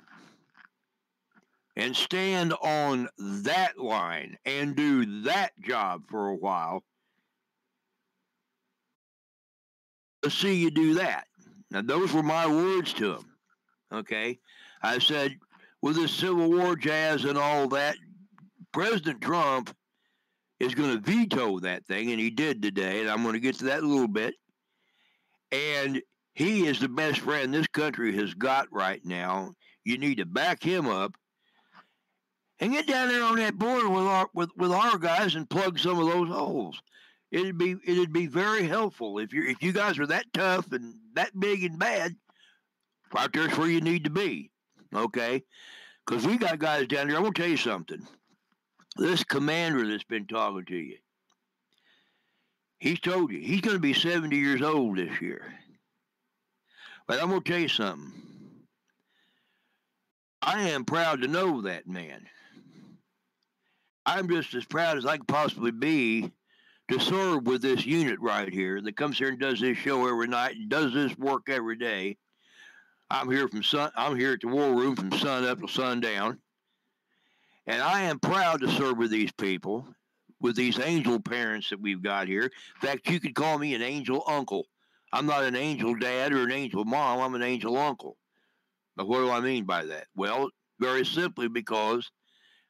and stand on that line and do that job for a while? Let's see you do that. Now, those were my words to him, okay? I said, with this Civil War jazz and all that, President Trump is going to veto that thing, and he did today, and I'm going to get to that in a little bit. And he is the best friend this country has got right now. You need to back him up and get down there on that border with our guys and plug some of those holes. It'd be very helpful if you guys are that tough and that big and bad. Right there's where you need to be, okay? Because we got guys down there. I'm gonna tell you something. This commander that's been talking to you, he's told you he's going to be 70 years old this year. But I'm gonna tell you something. I am proud to know that man. I'm just as proud as I could possibly be to serve with this unit right here that comes here and does this show every night and does this work every day. I'm here at the war room from sun up to sundown. And I am proud to serve with these people, with these angel parents that we've got here. In fact, you could call me an angel uncle. I'm not an angel dad or an angel mom. I'm an angel uncle. But what do I mean by that? Well, very simply because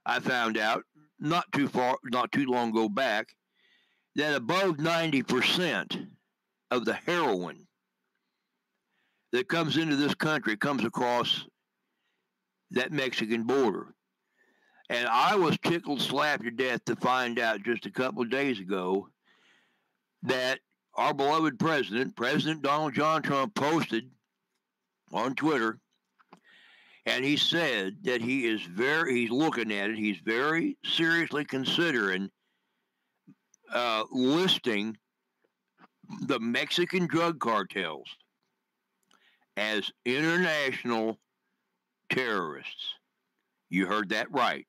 I found out not too long ago back, that above 90% of the heroin that comes into this country comes across that Mexican border. And I was tickled slap to death to find out just a couple of days ago that our beloved President Donald John Trump, posted on Twitter, and he said that he's looking at it, he's very seriously considering listing the Mexican drug cartels as international terrorists. You heard that right.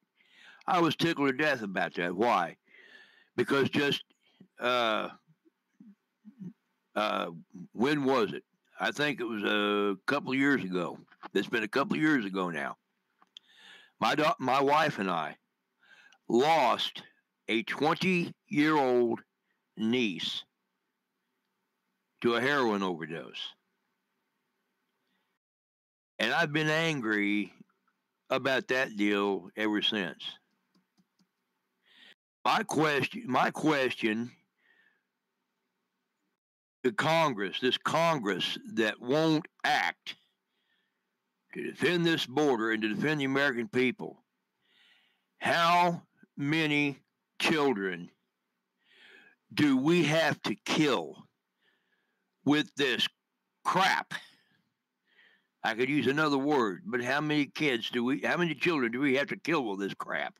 I was tickled to death about that. Why? Because just when was it? I think it was a couple of years ago. It's been a couple of years ago now. My wife and I lost a 20-year-old niece to a heroin overdose. And I've been angry about that deal ever since. My question to Congress, this Congress that won't act to defend this border and to defend the American people, how many children do we have to kill with this crap? I could use another word, but how many children do we have to kill with this crap?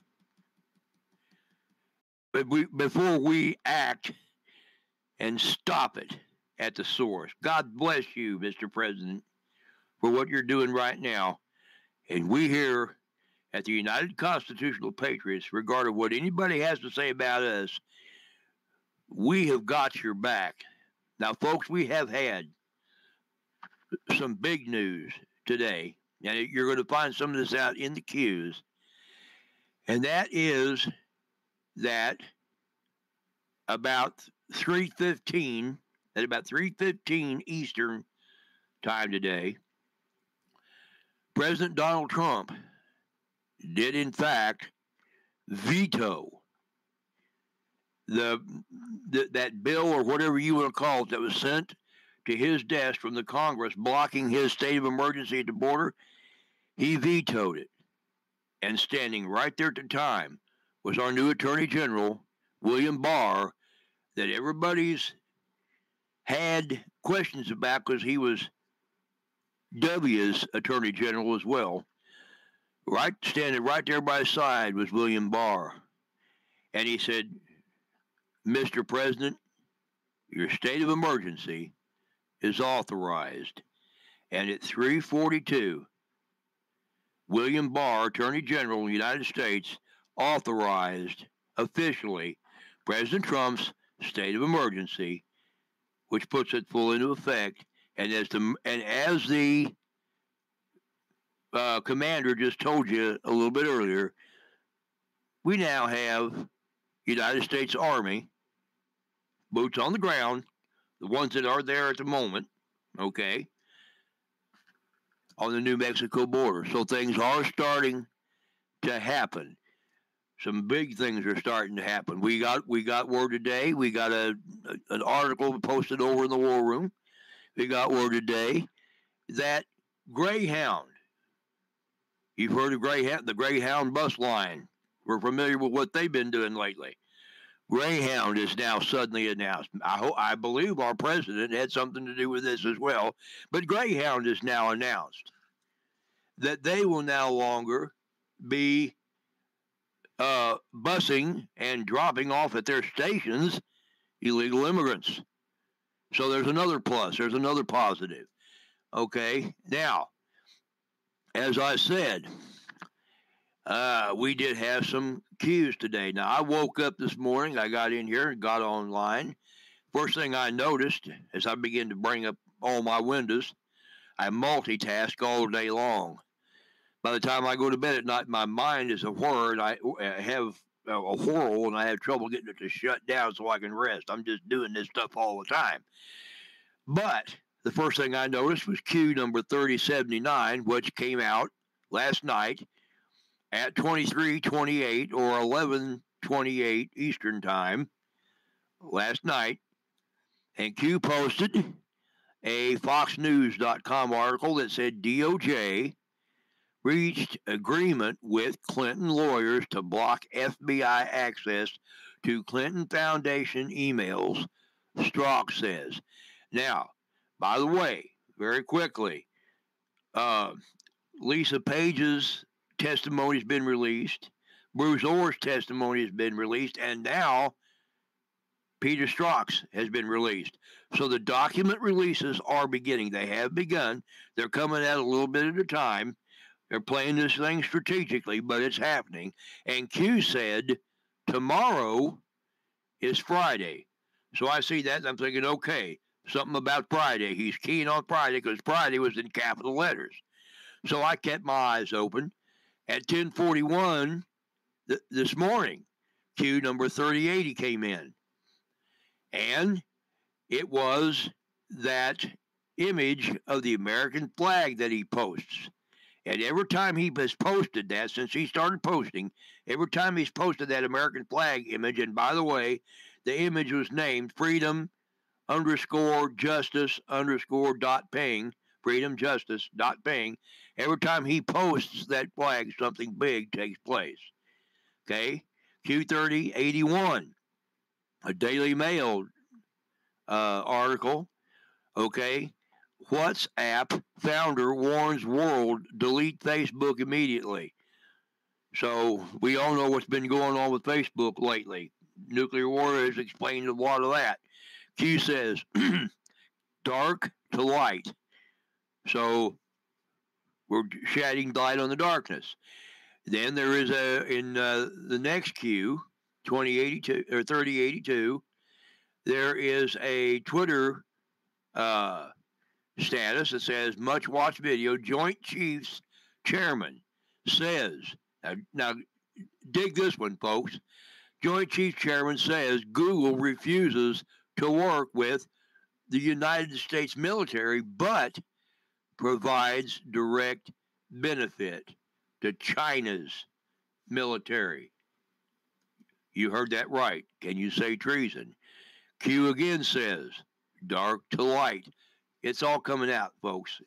But before we act and stop it at the source. God bless you, Mr. President, for what you're doing right now. And we here at the United Constitutional Patriots, regardless of what anybody has to say about us, we have got your back. Now, folks, we have had some big news today, and you're going to find some of this out in the queues, and that is that about 3:15 Eastern time today, President Donald Trump did, in fact, veto that bill or whatever you want to call it that was sent to his desk from the Congress blocking his state of emergency at the border. He vetoed it. And standing right there at the time was our new Attorney General, William Barr, that everybody's had questions about because he was W's Attorney General as well. Right, standing right there by his side was William Barr. And he said, Mr. President, your state of emergency is authorized. And at 3:42, William Barr, Attorney General of the United States, authorized officially President Trump's state of emergency, which puts it full into effect. And as the commander just told you a little bit earlier, we now have United States Army, boots on the ground, the ones that are there at the moment, okay, on the New Mexico border. So things are starting to happen. Some big things are starting to happen. We got word today. We got an article posted over in the War Room. We got word today that Greyhound, you've heard of Greyhound, the Greyhound bus line. We're familiar with what they've been doing lately. Greyhound is now suddenly announced. I believe our president had something to do with this as well. But Greyhound is now announced that they will no longer be busing and dropping off at their stations illegal immigrants. So there's another plus. There's another positive. Okay. Now, as I said, we did have some cues today. Now, I woke up this morning. I got in here and got online. First thing I noticed as I began to bring up all my windows, I multitask all day long. By the time I go to bed at night, my mind is a whir, and I have a whirl, and I have trouble getting it to shut down so I can rest. I'm just doing this stuff all the time. But the first thing I noticed was Q number 3079, which came out last night at 23:28 or 11:28 Eastern Time last night. And Q posted a FoxNews.com article that said DOJ reached agreement with Clinton lawyers to block FBI access to Clinton Foundation emails, Strzok says. Now, by the way, very quickly, Lisa Page's testimony has been released. Bruce Orr's testimony has been released. And now Peter Strzok's has been released. So the document releases are beginning. They have begun. They're coming out a little bit at a time. They're playing this thing strategically, but it's happening. And Q said tomorrow is Friday. So I see that and I'm thinking, okay, something about Friday. He's keen on Friday because Friday was in capital letters. So I kept my eyes open. At 10:41 this morning, Q number 3080 came in. And it was that image of the American flag that he posts. And every time he has posted that, since he started posting, every time he's posted that American flag image, and by the way, the image was named freedom_justice_.ping, freedomjustice.ping. Every time he posts that flag, something big takes place. Okay? Q3081, a Daily Mail article. Okay? WhatsApp founder warns world delete Facebook immediately. So we all know what's been going on with Facebook lately. Nuclear war has explained a lot of that. Q says, dark to light. So we're shedding light on the darkness. Then there is in the next Q, 2082 or 3082, there is a Twitter status that says much watched video. Joint Chiefs Chairman says, now dig this one, folks. Joint Chiefs Chairman says Google refuses to work with the United States military, but provides direct benefit to China's military. You heard that right. Can you say treason? Q again says, dark to light. It's all coming out, folks.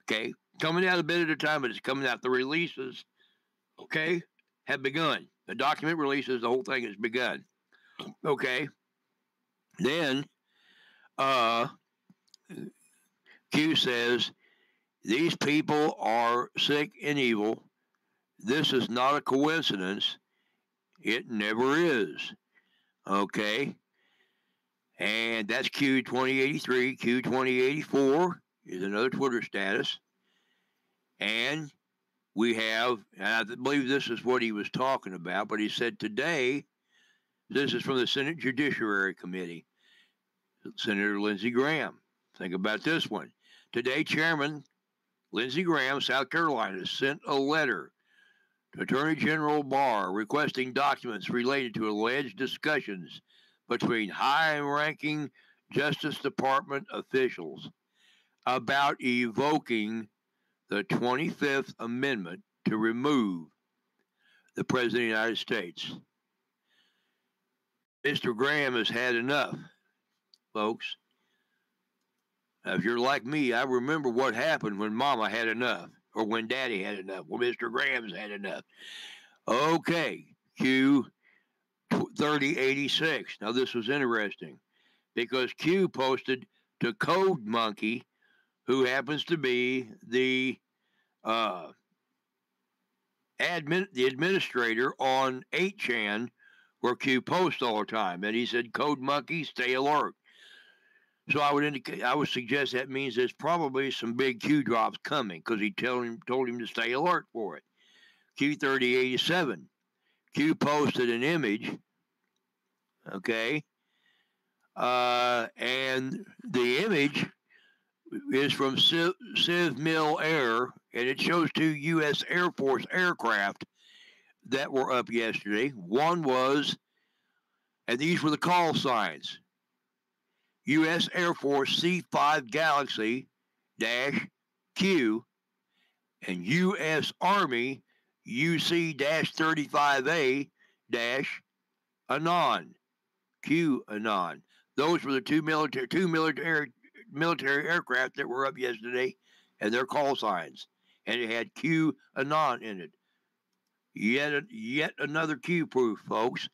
Okay? Coming out a bit at a time, but it's coming out. The releases, okay, have begun. The document releases, the whole thing has begun. Okay? Then, Q says, these people are sick and evil. This is not a coincidence. It never is. Okay? And that's Q 2083. Q 2084 is another Twitter status. And we have, and I believe this is what he was talking about, but he said today, this is from the Senate Judiciary Committee, Senator Lindsey Graham. Think about this one. Today, Chairman Lindsey Graham, South Carolina, sent a letter to Attorney General Barr requesting documents related to alleged discussions between high-ranking Justice Department officials about evoking the 25th Amendment to remove the President of the United States. Mr. Graham has had enough, folks. Now, if you're like me, I remember what happened when Mama had enough, or when Daddy had enough, when Mr. Graham's had enough. Okay, Q 3086. Now, this was interesting because Q posted to Code Monkey, who happens to be the administrator on 8chan, where Q posts all the time, and he said, "Code Monkey, stay alert." So I would suggest that means there's probably some big Q drops coming because he told him to stay alert for it. Q 3087. Q posted an image, okay, and the image is from Civ Mill Air, and it shows 2 U.S. Air Force aircraft that were up yesterday. One was, and these were the call signs, U.S. Air Force C-5 Galaxy -Q and U.S. Army UC-35A Anon, Q Anon. Those were the two military aircraft that were up yesterday, and their call signs, and it had Q Anon in it. Yet another Q proof, folks.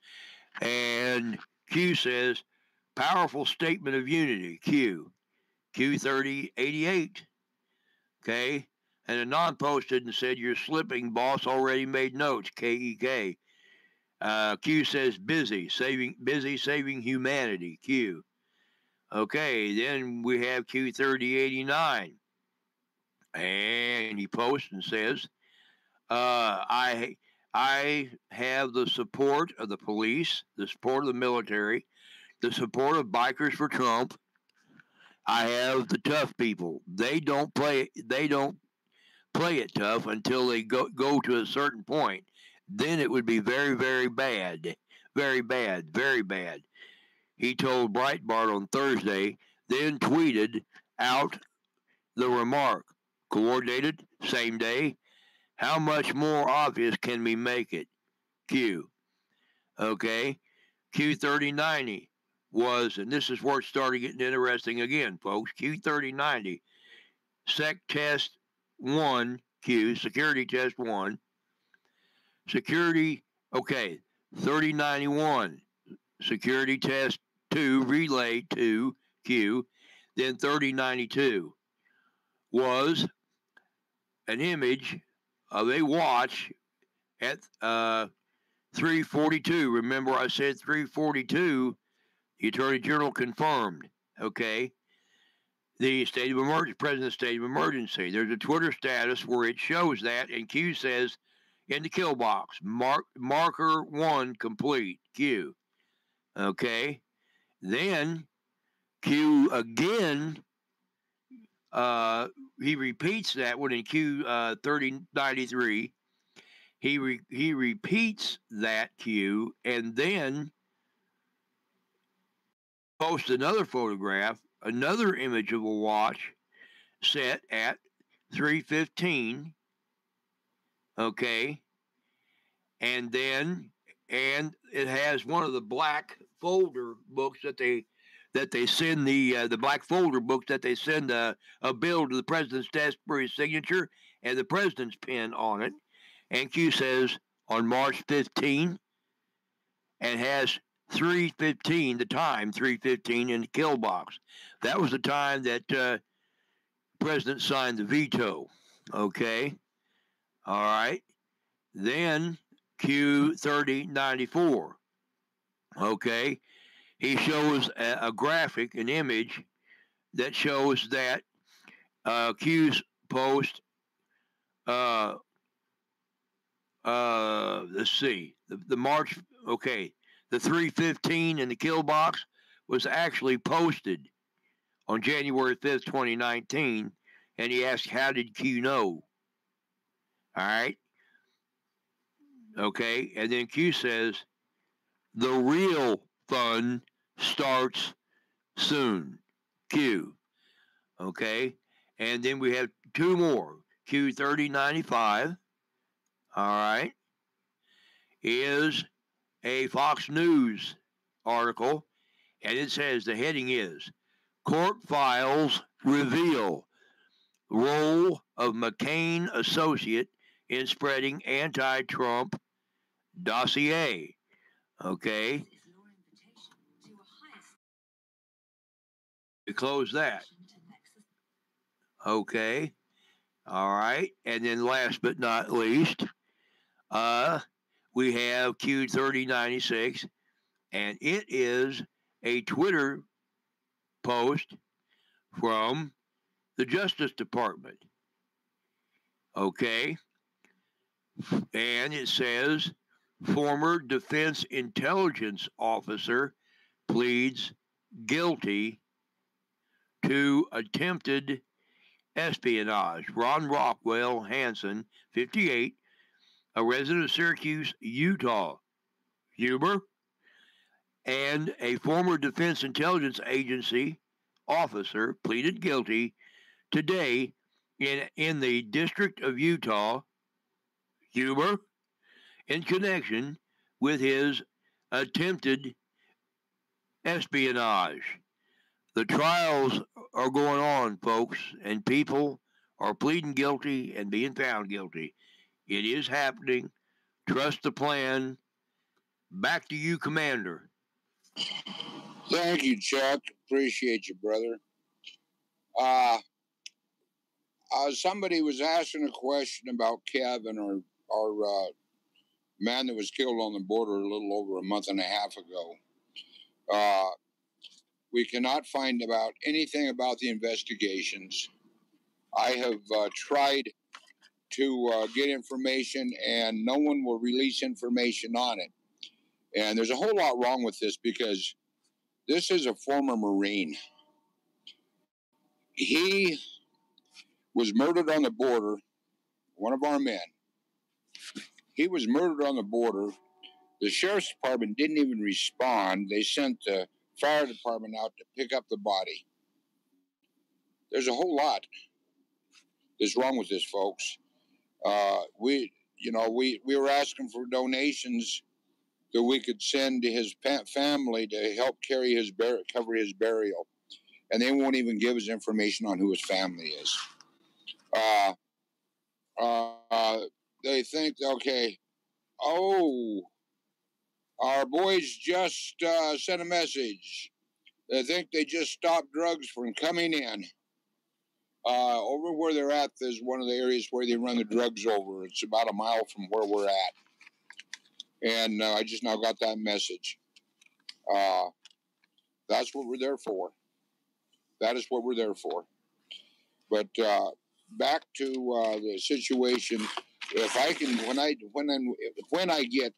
And Q says, powerful statement of unity, Q 3088. Okay? And Anon posted and said, you're slipping, boss, already made notes, KEK. Q says, busy saving humanity, Q. Okay, then we have Q 3089. And he posts and says, I have the support of the police, the support of the military, the support of Bikers for Trump. I have the tough people. They don't play it tough until they go to a certain point. Then it would be very, very bad. Very bad. Very bad. He told Breitbart on Thursday, then tweeted out the remark, coordinated, same day. How much more obvious can we make it? Q. Okay. Q 3090 was, and this is where it started getting interesting again, folks. Q 3090, Sec Test 1, Q, Security Test 1. Security, okay, 3091, Security Test 2, Relay 2, Q. Then 3092 was an image of a watch at 3:42. Remember, I said 3:42. The Attorney General confirmed. Okay, the state of emergency, President's state of emergency. There's a Twitter status where it shows that, and Q says in the kill box, marker 1 complete. Q. Okay, then Q again. He repeats that one in Q 3093. He repeats that Q and then posts another photograph, another image of a watch set at 3:15 Okay, and it has one of the black folder books that they send the black folder books that they send a bill to the president's desk for his signature and the president's pen on it. And Q says on March 15, and has 3:15, the time 3:15 in the kill box. That was the time that the president signed the veto. Okay, all right. Then Q3094. Okay, he shows a graphic, an image that shows that Q's post. Let's see, the March. Okay, the 3:15 in the kill box was actually posted on January 5th, 2019, and he asked, "How did Q know?" All right. Okay, and then Q says, "The real fun starts soon." Q. Okay, and then we have two more. Q3095. All right, is a Fox News article, and it says the heading is "Court Files Reveal Role of McCain Associate in Spreading Anti-Trump Dossier." Okay. We close that. Okay. All right. And then last but not least, we have Q3096, and it is a Twitter post from the Justice Department. Okay. And it says, former Defense Intelligence Officer pleads guilty to attempted espionage. Ron Rockwell Hansen, 58, a resident of Syracuse, Utah. Huber, and a former Defense Intelligence Agency officer pleaded guilty today in the District of Utah, Huber, in connection with his attempted espionage. The trials are going on, folks, and people are pleading guilty and being found guilty. It is happening. Trust the plan. Back to you, Commander. Thank you, Chuck. Appreciate you, brother. Somebody was asking a question about Kevin, our man that was killed on the border a little over a month and a half ago. We cannot find about anything about the investigations. I have tried to get information, and no one will release information on it. And there's a whole lot wrong with this, because this is a former Marine. He was murdered on the border, one of our men. He was murdered on the border. The sheriff's department didn't even respond. They sent the fire department out to pick up the body. There's a whole lot that's wrong with this, folks. We were asking for donations that we could send to his family to help cover his burial, and they won't even give us information on who his family is. They think, okay, our boys just sent a message. They think they just stopped drugs from coming in. Over where they're at is one of the areas where they run the drugs over. It's about a mile from where we're at. And I just now got that message. That's what we're there for. That is what we're there for. But back to the situation. If I can, when I get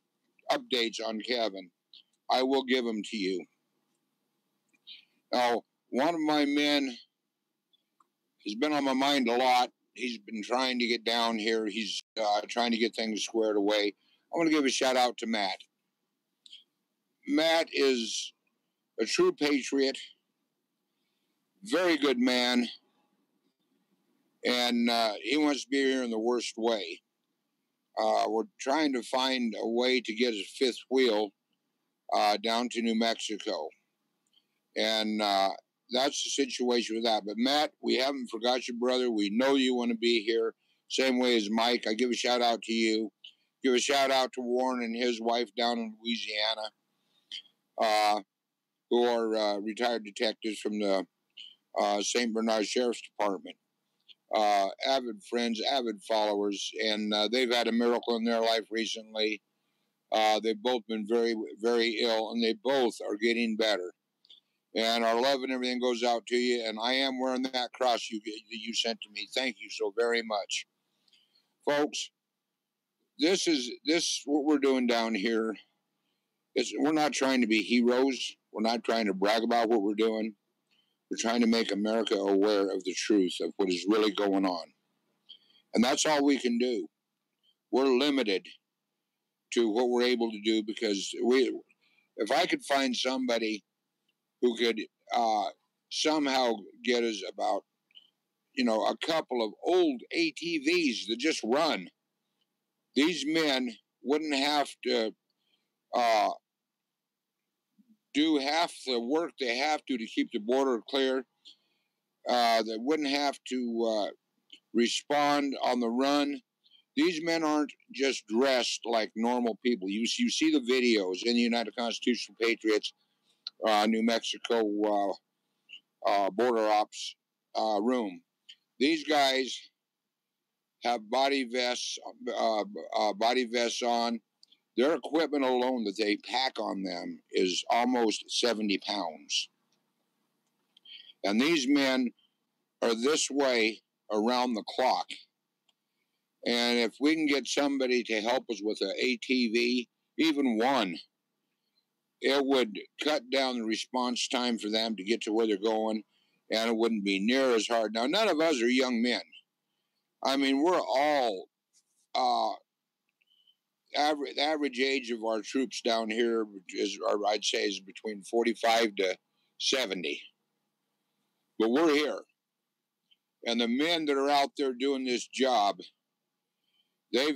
updates on Kevin, I will give them to you. Now, one of my men has been on my mind a lot. He's been trying to get down here. He's trying to get things squared away. I want to give a shout out to Matt. Matt is a true patriot, very good man, and he wants to be here in the worst way. we're trying to find a way to get his fifth wheel down to New Mexico. And that's the situation with that. But Matt, we haven't forgot you, brother. We know you want to be here. Same way as Mike. I give a shout out to you. Give a shout out to Warren and his wife down in Louisiana, who are retired detectives from the St. Bernard Sheriff's Department. Avid friends, avid followers, and they've had a miracle in their life recently. They've both been very, very ill, and they both are getting better. And our love and everything goes out to you. And I am wearing that cross you sent to me. Thank you so very much, folks. This what we're doing down here. We're not trying to be heroes. We're not trying to brag about what we're doing. We're trying to make America aware of the truth of what is really going on. And that's all we can do. We're limited to what we're able to do because if I could find somebody who could somehow get us about, a couple of old ATVs that just run, these men wouldn't have to do half the work they have to keep the border clear. They wouldn't have to respond on the run. These men aren't just dressed like normal people. You see the videos in the United Constitutional Patriots, New Mexico border ops room. These guys have body vests on. Their equipment alone that they pack on them is almost 70 pounds. And these men are this way around the clock. And if we can get somebody to help us with an ATV, even one, it would cut down the response time for them to get to where they're going, and it wouldn't be near as hard. Now, none of us are young men. I mean, we're all average age of our troops down here I'd say is between 45 to 70. But we're here. And the men that are out there doing this job, they're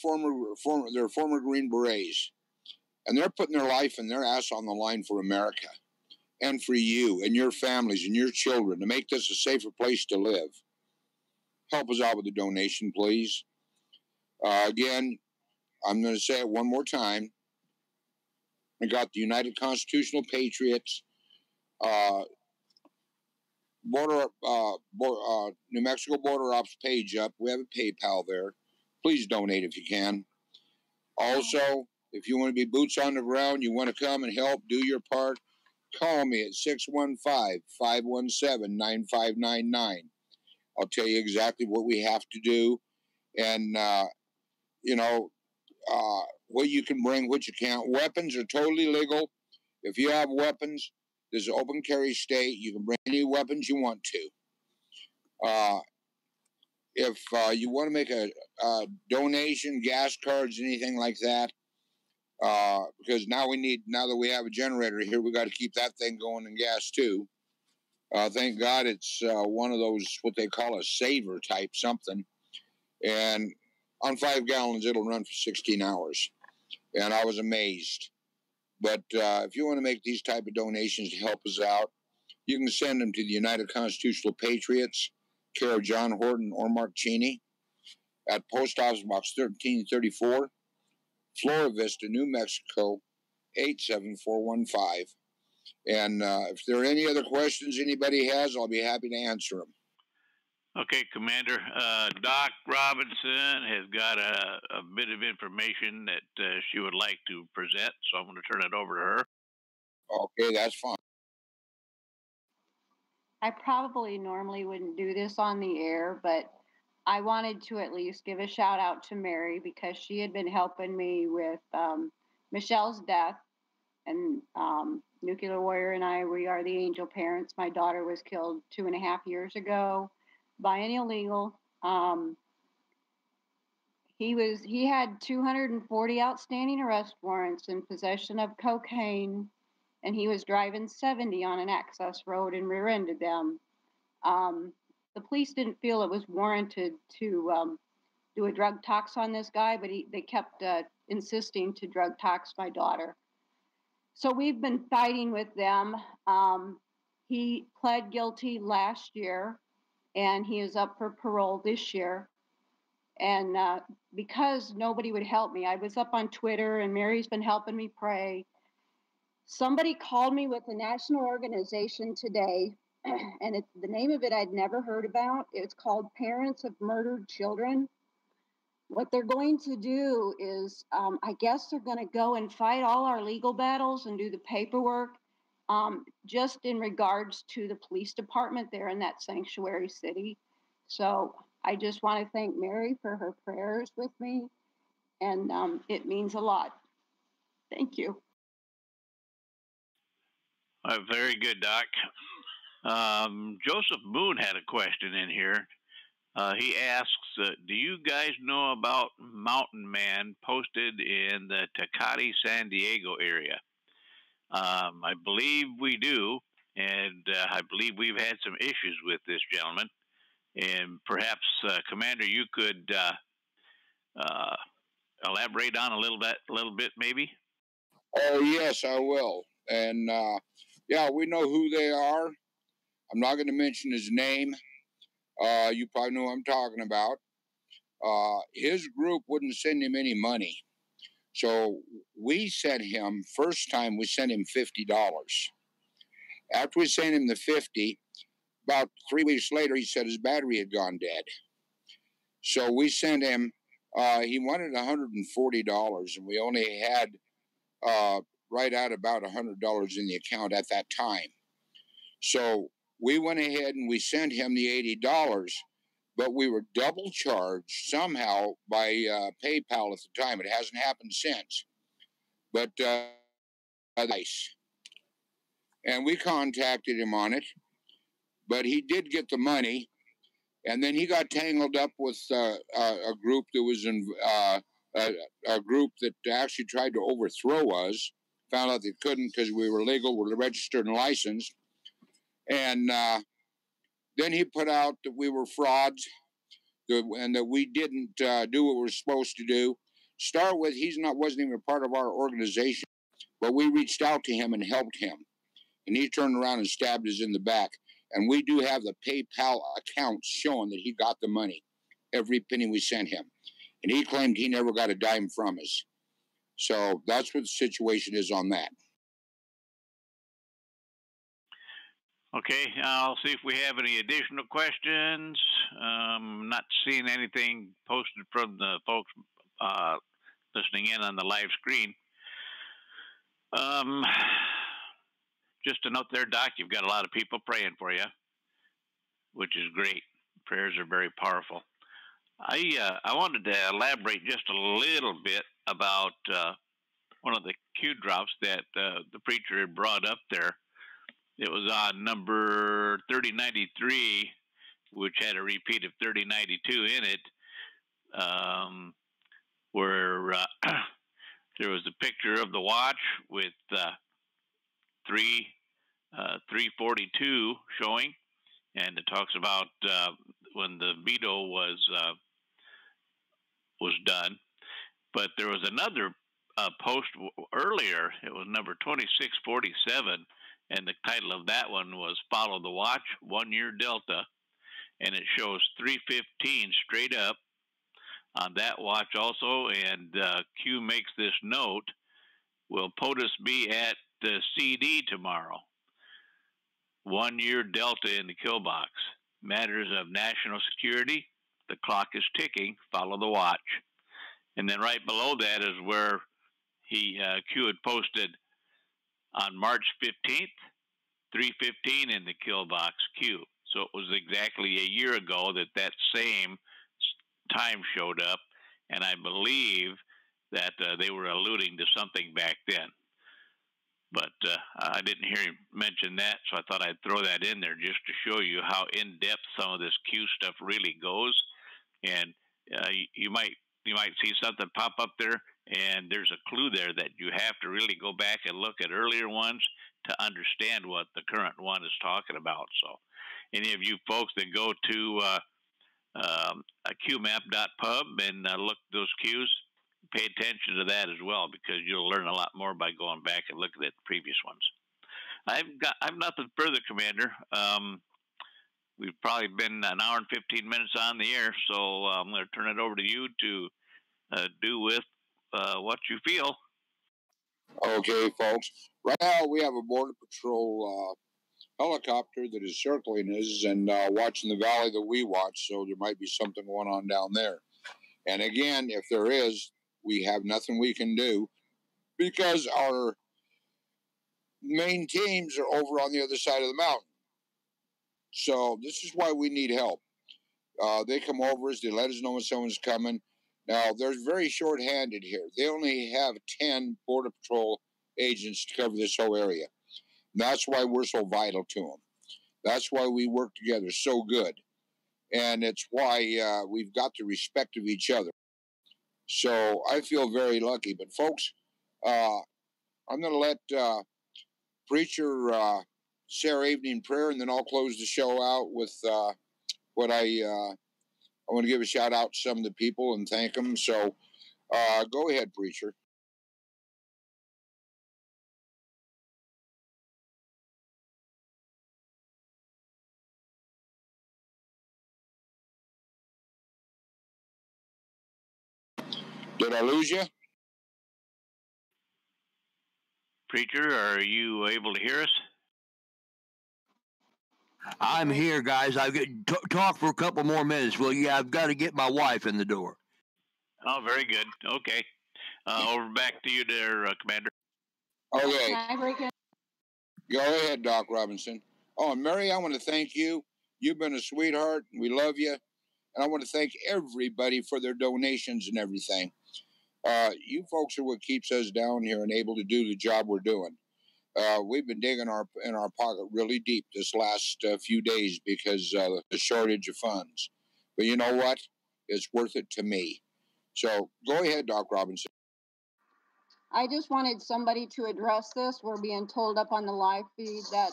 former Green Berets. And they're putting their life and their ass on the line for America and for you and your families and your children to make this a safer place to live. Help us out with a donation, please. Again, I'm going to say it one more time. I got the United Constitutional Patriots, New Mexico Border Ops page up. We have a PayPal there. Please donate if you can. Also, if you want to be boots on the ground, you want to come and help, do your part, call me at 615-517-9599. I'll tell you exactly what we have to do and, what you can bring, what you can't. Weapons are totally legal. If you have weapons, this is an open carry state. You can bring any weapons you want to. If you want to make a donation, gas cards, anything like that, because now that we have a generator here, we got to keep that thing going in gas too. Thank God it's one of those, what they call a saver type something. And on 5 gallons, it'll run for 16 hours. And I was amazed. But if you want to make these type of donations to help us out, you can send them to the United Constitutional Patriots, care of John Horton or Mark Cheney, at Post Office Box 1334, Flora Vista, New Mexico, 87415. And if there are any other questions anybody has, I'll be happy to answer them. Okay, Commander. Doc Robinson has got a bit of information that she would like to present, so I'm going to turn it over to her. Okay, that's fine. I probably normally wouldn't do this on the air, but I wanted to at least give a shout out to Mary because she had been helping me with Michelle's death. And Nuclear Warrior and I, we are the angel parents. My daughter was killed 2.5 years ago by an illegal. He had 240 outstanding arrest warrants in possession of cocaine, and he was driving 70 on an access road and rear-ended them. The police didn't feel it was warranted to do a drug tox on this guy, but they kept insisting to drug tox my daughter. So we've been fighting with them. He pled guilty last year, and he is up for parole this year. And because nobody would help me, I was up on Twitter, and Mary's been helping me pray. Somebody called me with a national organization today, and the name of it I'd never heard about. It's called Parents of Murdered Children. What they're going to do is, I guess they're going to go and fight all our legal battles and do the paperwork, just in regards to the police department there in that sanctuary city. So I just want to thank Mary for her prayers with me, and it means a lot. Thank you. Very good, Doc. Joseph Moon had a question in here. He asks, do you guys know about Mountain Man posted in the Tecate, San Diego area? I believe we do, and I believe we've had some issues with this gentleman. And perhaps, Commander, you could elaborate on a little bit, maybe? Oh, yes, I will. And, yeah, we know who they are. I'm not going to mention his name. You probably know who I'm talking about. His group wouldn't send him any money. So we sent him, first time we sent him $50. After we sent him the 50, about 3 weeks later, he said his battery had gone dead. So we sent him, he wanted $140, and we only had right at about $100 in the account at that time. So we went ahead and we sent him the $80, but we were double charged somehow by PayPal at the time. It hasn't happened since. But nice. And we contacted him on it, but he did get the money. And then he got tangled up with a group that was in a group that actually tried to overthrow us. Found out they couldn't because we were legal, we're registered and licensed. And then he put out that we were frauds and that we didn't do what we were supposed to do. Start with, wasn't even a part of our organization, but we reached out to him and helped him. And he turned around and stabbed us in the back. And we do have the PayPal accounts showing that he got the money, every penny we sent him. And he claimed he never got a dime from us. So that's what the situation is on that. Okay, I'll see if we have any additional questions. Not seeing anything posted from the folks listening in on the live screen. Just to note there, Doc, you've got a lot of people praying for you, which is great. Prayers are very powerful. I wanted to elaborate just a little bit about one of the Q drops that the preacher had brought up there. It was on number 3093, which had a repeat of 3092 in it, where there was a picture of the watch with 342 showing, and it talks about when the veto was done. But there was another post earlier. It was number 2647. And the title of that one was Follow the Watch, 1 Year Delta. And it shows 315 straight up on that watch also. And Q makes this note, will POTUS be at the CD tomorrow? 1 year Delta in the kill box. Matters of national security, the clock is ticking, follow the watch. And then right below that is where Q had posted on March 15th, 315 in the kill box Q. So it was exactly a year ago that same time showed up, and I believe that they were alluding to something back then. But I didn't hear him mention that, so I thought I'd throw that in there just to show you how in-depth some of this Q stuff really goes. And you might see something pop up there, and there's a clue there that you have to really go back and look at earlier ones to understand what the current one is talking about. So any of you folks that go to qmap.pub and look those cues. Pay attention to that as well, because you'll learn a lot more by going back and looking at the previous ones. I've nothing further, Commander. We've probably been an hour and 15 minutes on the air, so I'm going to turn it over to you to do with what you feel. Okay, folks. Right now we have a Border Patrol helicopter that is circling us and watching the valley that we watch, so there might be something going on down there. And again, if there is, we have nothing we can do because our main teams are over on the other side of the mountain. So this is why we need help. They come over us, they let us know when someone's coming. Now, they're very short-handed here. They only have 10 Border Patrol agents to cover this whole area. And that's why we're so vital to them. That's why we work together so good. And it's why we've got the respect of each other. So I feel very lucky. But, folks, I'm going to let Preacher say our evening prayer, and then I'll close the show out with what I want to give a shout out to some of the people and thank them. So go ahead, Preacher. Did I lose you? Preacher, are you able to hear us? I'm here, guys. I've got talk for a couple more minutes. Well, yeah, I've got to get my wife in the door. Oh, very good. Okay. Over back to you there, Commander. Okay. Go ahead, Doc Robinson. Oh, and Mary, I want to thank you. You've been a sweetheart. We love you. And I want to thank everybody for their donations and everything. You folks are what keeps us down here and able to do the job we're doing. We've been digging in our pocket really deep this last few days because of the shortage of funds. But you know what? It's worth it to me. So go ahead, Doc Robinson. I just wanted somebody to address this. We're being told up on the live feed that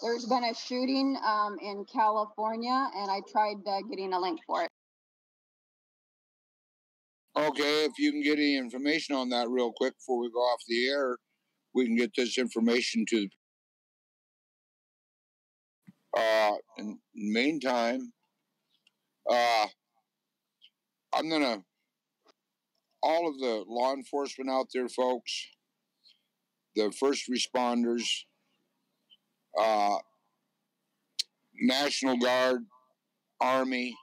there's been a shooting in California, and I tried getting a link for it. Okay, if you can get any information on that real quick before we go off the air, we can get this information to in the meantime, I'm going to, all of the law enforcement out there, folks, the first responders, National Guard, Army,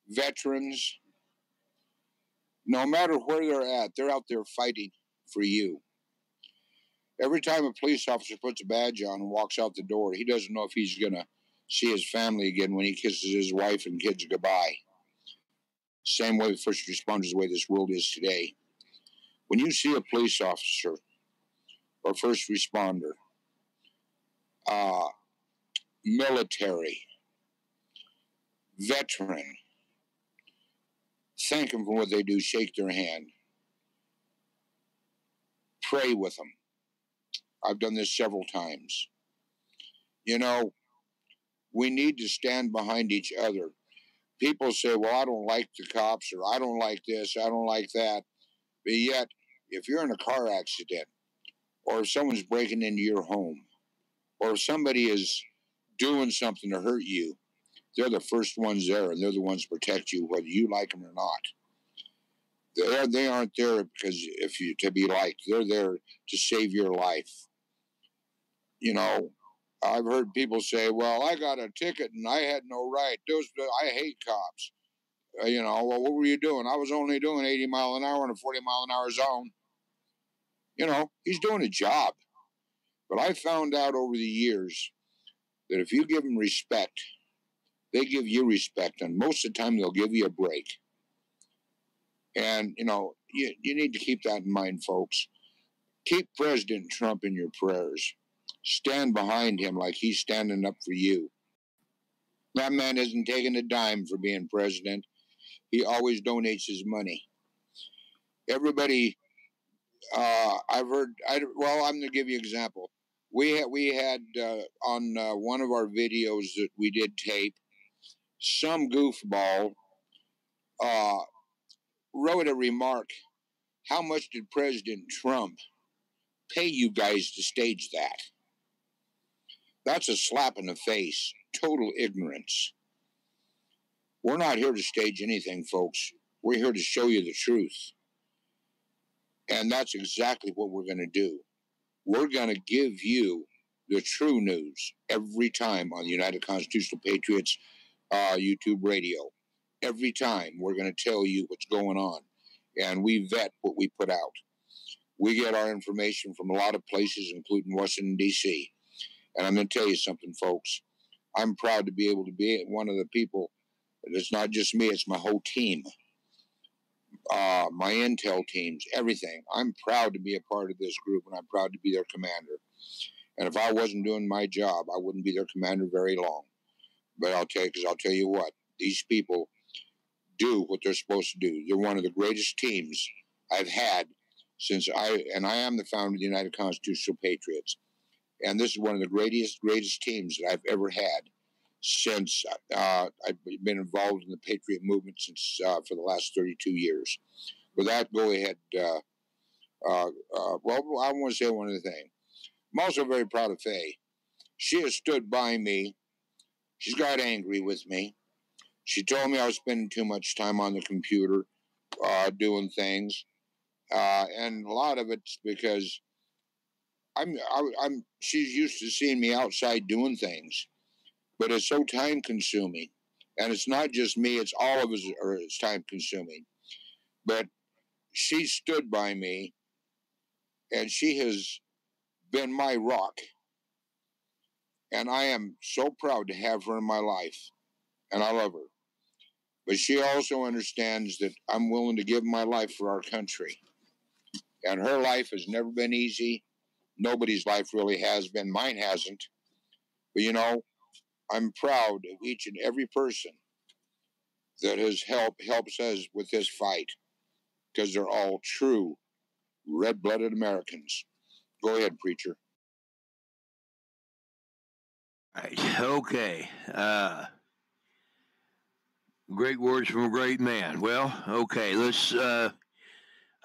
veterans, no matter where they're out there fighting for you. Every time a police officer puts a badge on and walks out the door, he doesn't know if he's going to see his family again when he kisses his wife and kids goodbye. Same way with first responders, the way this world is today. When you see a police officer or first responder, military, veteran, thank them for what they do, shake their hand, pray with them. I've done this several times. You know, we need to stand behind each other. People say, well, I don't like the cops, or I don't like this, I don't like that. But yet, if you're in a car accident, or if someone's breaking into your home, or if somebody is doing something to hurt you, they're the first ones there, and they're the ones to protect you, whether you like them or not. They aren't there because to be liked. They're there to save your life. You know, I've heard people say, well, I got a ticket and I had no right. I hate cops. You know, well, what were you doing? I was only doing 80 mile an hour in a 40 mile an hour zone. You know, he's doing a job. But I found out over the years that if you give them respect, they give you respect. And most of the time, they'll give you a break. And, you know, you need to keep that in mind, folks. Keep President Trump in your prayers. Stand behind him like he's standing up for you. That man isn't taking a dime for being president. He always donates his money. Everybody, I've heard, I'm going to give you an example. We had on one of our videos that we did tape, some goofball wrote a remark, how much did President Trump pay you guys to stage that? That's a slap in the face, total ignorance. We're not here to stage anything, folks. We're here to show you the truth. And that's exactly what we're going to do. We're going to give you the true news every time on the United Constitutional Patriots YouTube radio. Every time we're going to tell you what's going on. And we vet what we put out. We get our information from a lot of places, including Washington, D.C. And I'm going to tell you something, folks. I'm proud to be able to be one of the people. It's not just me, it's my whole team. My intel teams, everything. I'm proud to be a part of this group, and I'm proud to be their commander. And if I wasn't doing my job, I wouldn't be their commander very long. But I'll tell you what, these people do what they're supposed to do. They're one of the greatest teams I've had since I am the founder of the United Constitutional Patriots. And this is one of the greatest teams that I've ever had since I've been involved in the Patriot movement since for the last 32 years. With that, go ahead. Well, I want to say one other thing. I'm also very proud of Faye. She has stood by me. She's got angry with me. She told me I was spending too much time on the computer doing things. And a lot of it's because she's used to seeing me outside doing things. But it's so time consuming. And it's not just me, it's all of us, it's time consuming. But she stood by me, and she has been my rock. And I am so proud to have her in my life, and I love her. But she also understands that I'm willing to give my life for our country. And her life has never been easy. Nobody's life really has been. Mine hasn't. But you know, I'm proud of each and every person that has helps us with this fight, because they're all true red-blooded Americans. Go ahead, preacher. Right. Okay. Great words from a great man. Well, okay. Let's.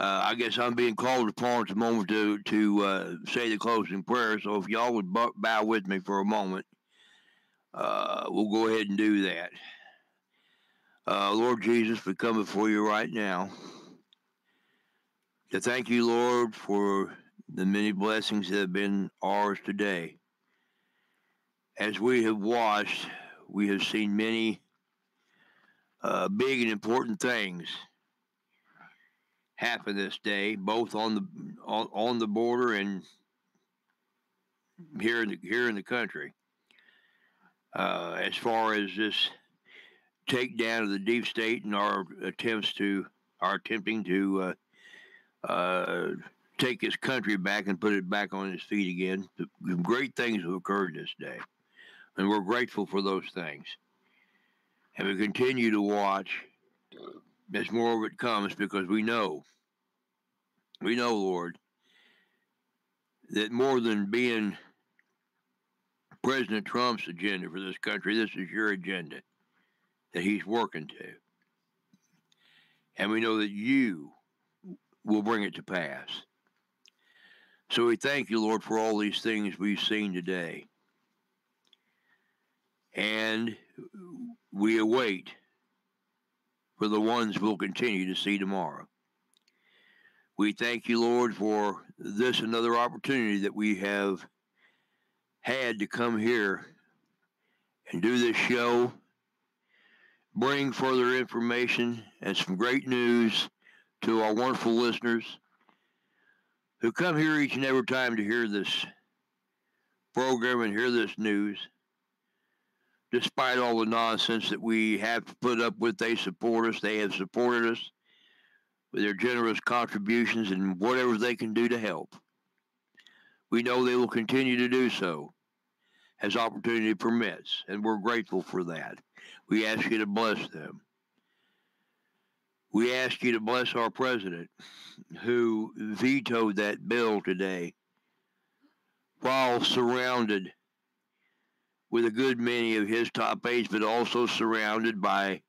I guess I'm being called upon at the moment to say the closing prayer. So if y'all would bow with me for a moment, we'll go ahead and do that. Lord Jesus, we come before you right now to thank you, Lord, for the many blessings that have been ours today. As we have watched, we have seen many big and important things happen this day, both on the border and here in the country. As far as this takedown of the deep state and our attempting to take this country back and put it back on its feet again. Great things have occurred this day, and we're grateful for those things. And we continue to watch as more of it comes, because we know, Lord, that more than being President Trump's agenda for this country, this is your agenda that he's working to. And we know that you will bring it to pass. So we thank you, Lord, for all these things we've seen today. And we await for the ones we'll continue to see tomorrow. We thank you, Lord, for this another opportunity that we have had to come here and do this show, bring further information and some great news to our wonderful listeners who come here each and every time to hear this program and hear this news. Despite all the nonsense that we have to put up with, they support us. They have supported us with their generous contributions and whatever they can do to help. We know they will continue to do so as opportunity permits, and we're grateful for that. We ask you to bless them. We ask you to bless our president, who vetoed that bill today while surrounded with a good many of his top aides, but also surrounded by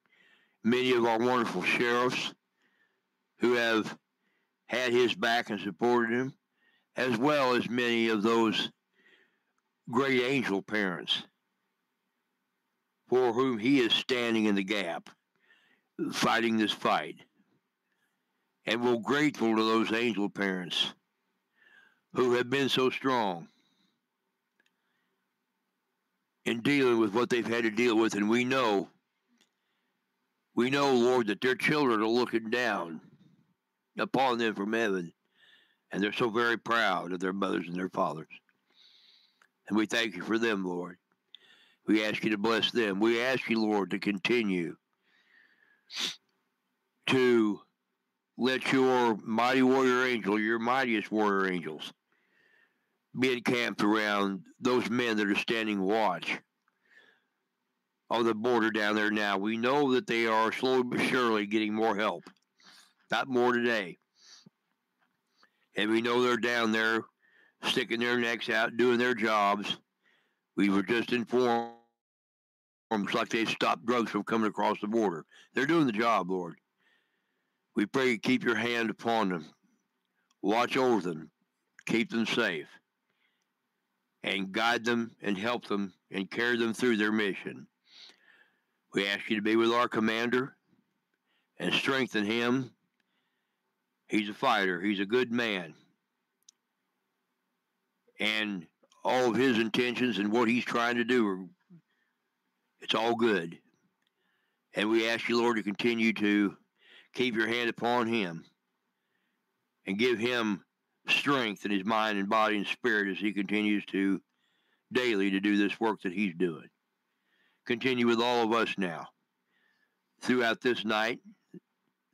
many of our wonderful sheriffs who have had his back and supported him, as well as many of those great angel parents for whom he is standing in the gap, fighting this fight. And we're grateful to those angel parents who have been so strong in dealing with what they've had to deal with. And we know, Lord, that their children are looking down upon them from heaven, and they're so very proud of their mothers and their fathers. And we thank you for them, Lord. We ask you to bless them. We ask you, Lord, to continue to let your mighty warrior angel, your mightiest warrior angels, be encamped around those men that are standing watch on the border down there now. We know that they are slowly but surely getting more help, not more today. And we know they're down there sticking their necks out, doing their jobs. We were just informed, it's like they stopped drugs from coming across the border. They're doing the job, Lord. We pray you keep your hand upon them. Watch over them. Keep them safe. And guide them and help them and carry them through their mission. We ask you to be with our commander and strengthen him. He's a fighter. He's a good man. And all of his intentions and what he's trying to do, it's all good. And we ask you, Lord, to continue to keep your hand upon him and give him strength in his mind and body and spirit as he continues to daily to do this work that he's doing. Continue with all of us now, throughout this night,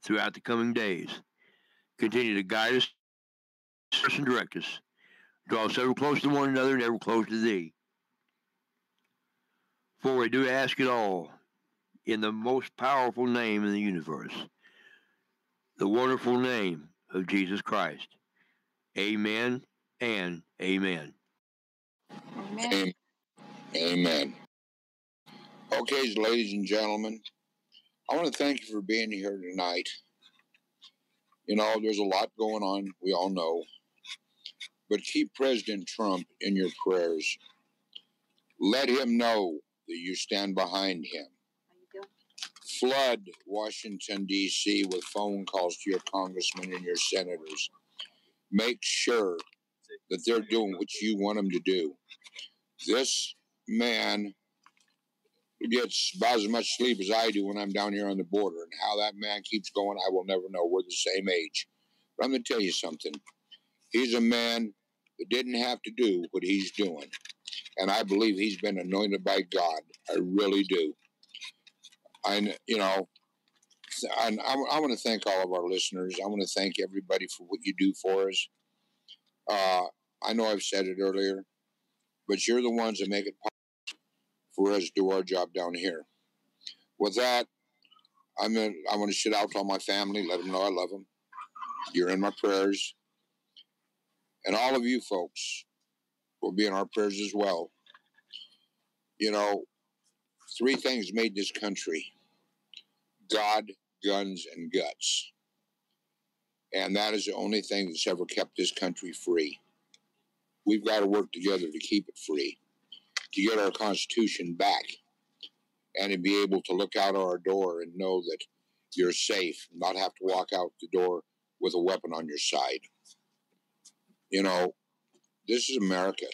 throughout the coming days. Continue to guide us and direct us. Draw us ever close to one another and ever close to thee. For we do ask it all in the most powerful name in the universe, the wonderful name of Jesus Christ. Amen and amen. Amen. Amen. Okay, ladies and gentlemen, I want to thank you for being here tonight. You know, there's a lot going on, we all know. But keep President Trump in your prayers. Let him know that you stand behind him. Flood Washington, D.C. with phone calls to your congressmen and your senators. Make sure that they're doing what you want them to do. This man gets about as much sleep as I do when I'm down here on the border. And how that man keeps going, I will never know. We're the same age. But I'm going to tell you something. He's a man that didn't have to do what he's doing. And I believe he's been anointed by God. I really do. I want to thank all of our listeners. I want to thank everybody for what you do for us. I know I've said it earlier, but you're the ones that make it possible for us to do our job down here. With that, I want to shout out to all my family, let them know I love them. You're in my prayers. And all of you folks will be in our prayers as well. You know, 3 things made this country: God, guns, and guts. And that is the only thing that's ever kept this country free. We've got to work together to keep it free, to get our Constitution back, and to be able to look out our door and know that you're safe, not have to walk out the door with a weapon on your side. You know, this is America.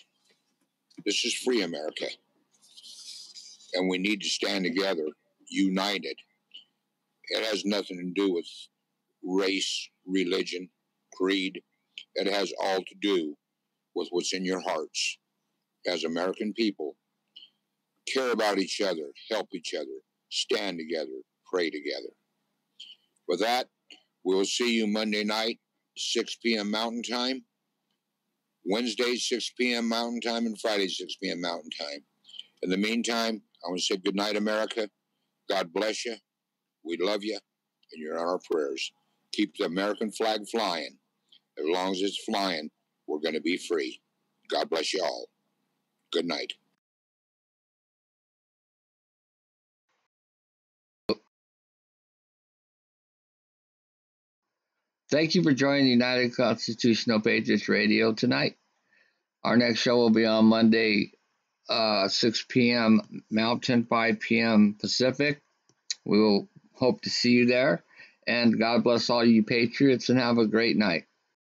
This is free America. And we need to stand together, united. It has nothing to do with race, religion, creed. It has all to do with what's in your hearts. As American people, care about each other, help each other, stand together, pray together. With that, we'll see you Monday night, 6 p.m. Mountain Time, Wednesday, 6 p.m. Mountain Time, and Friday, 6 p.m. Mountain Time. In the meantime, I want to say good night, America. God bless you. We love you, and you're in our prayers. Keep the American flag flying. As long as it's flying, we're going to be free. God bless you all. Good night. Thank you for joining the United Constitutional Patriots Radio tonight. Our next show will be on Monday, 6 p.m. Mountain, 5 p.m. Pacific. We will hope to see you there. And God bless all you Patriots and have a great night.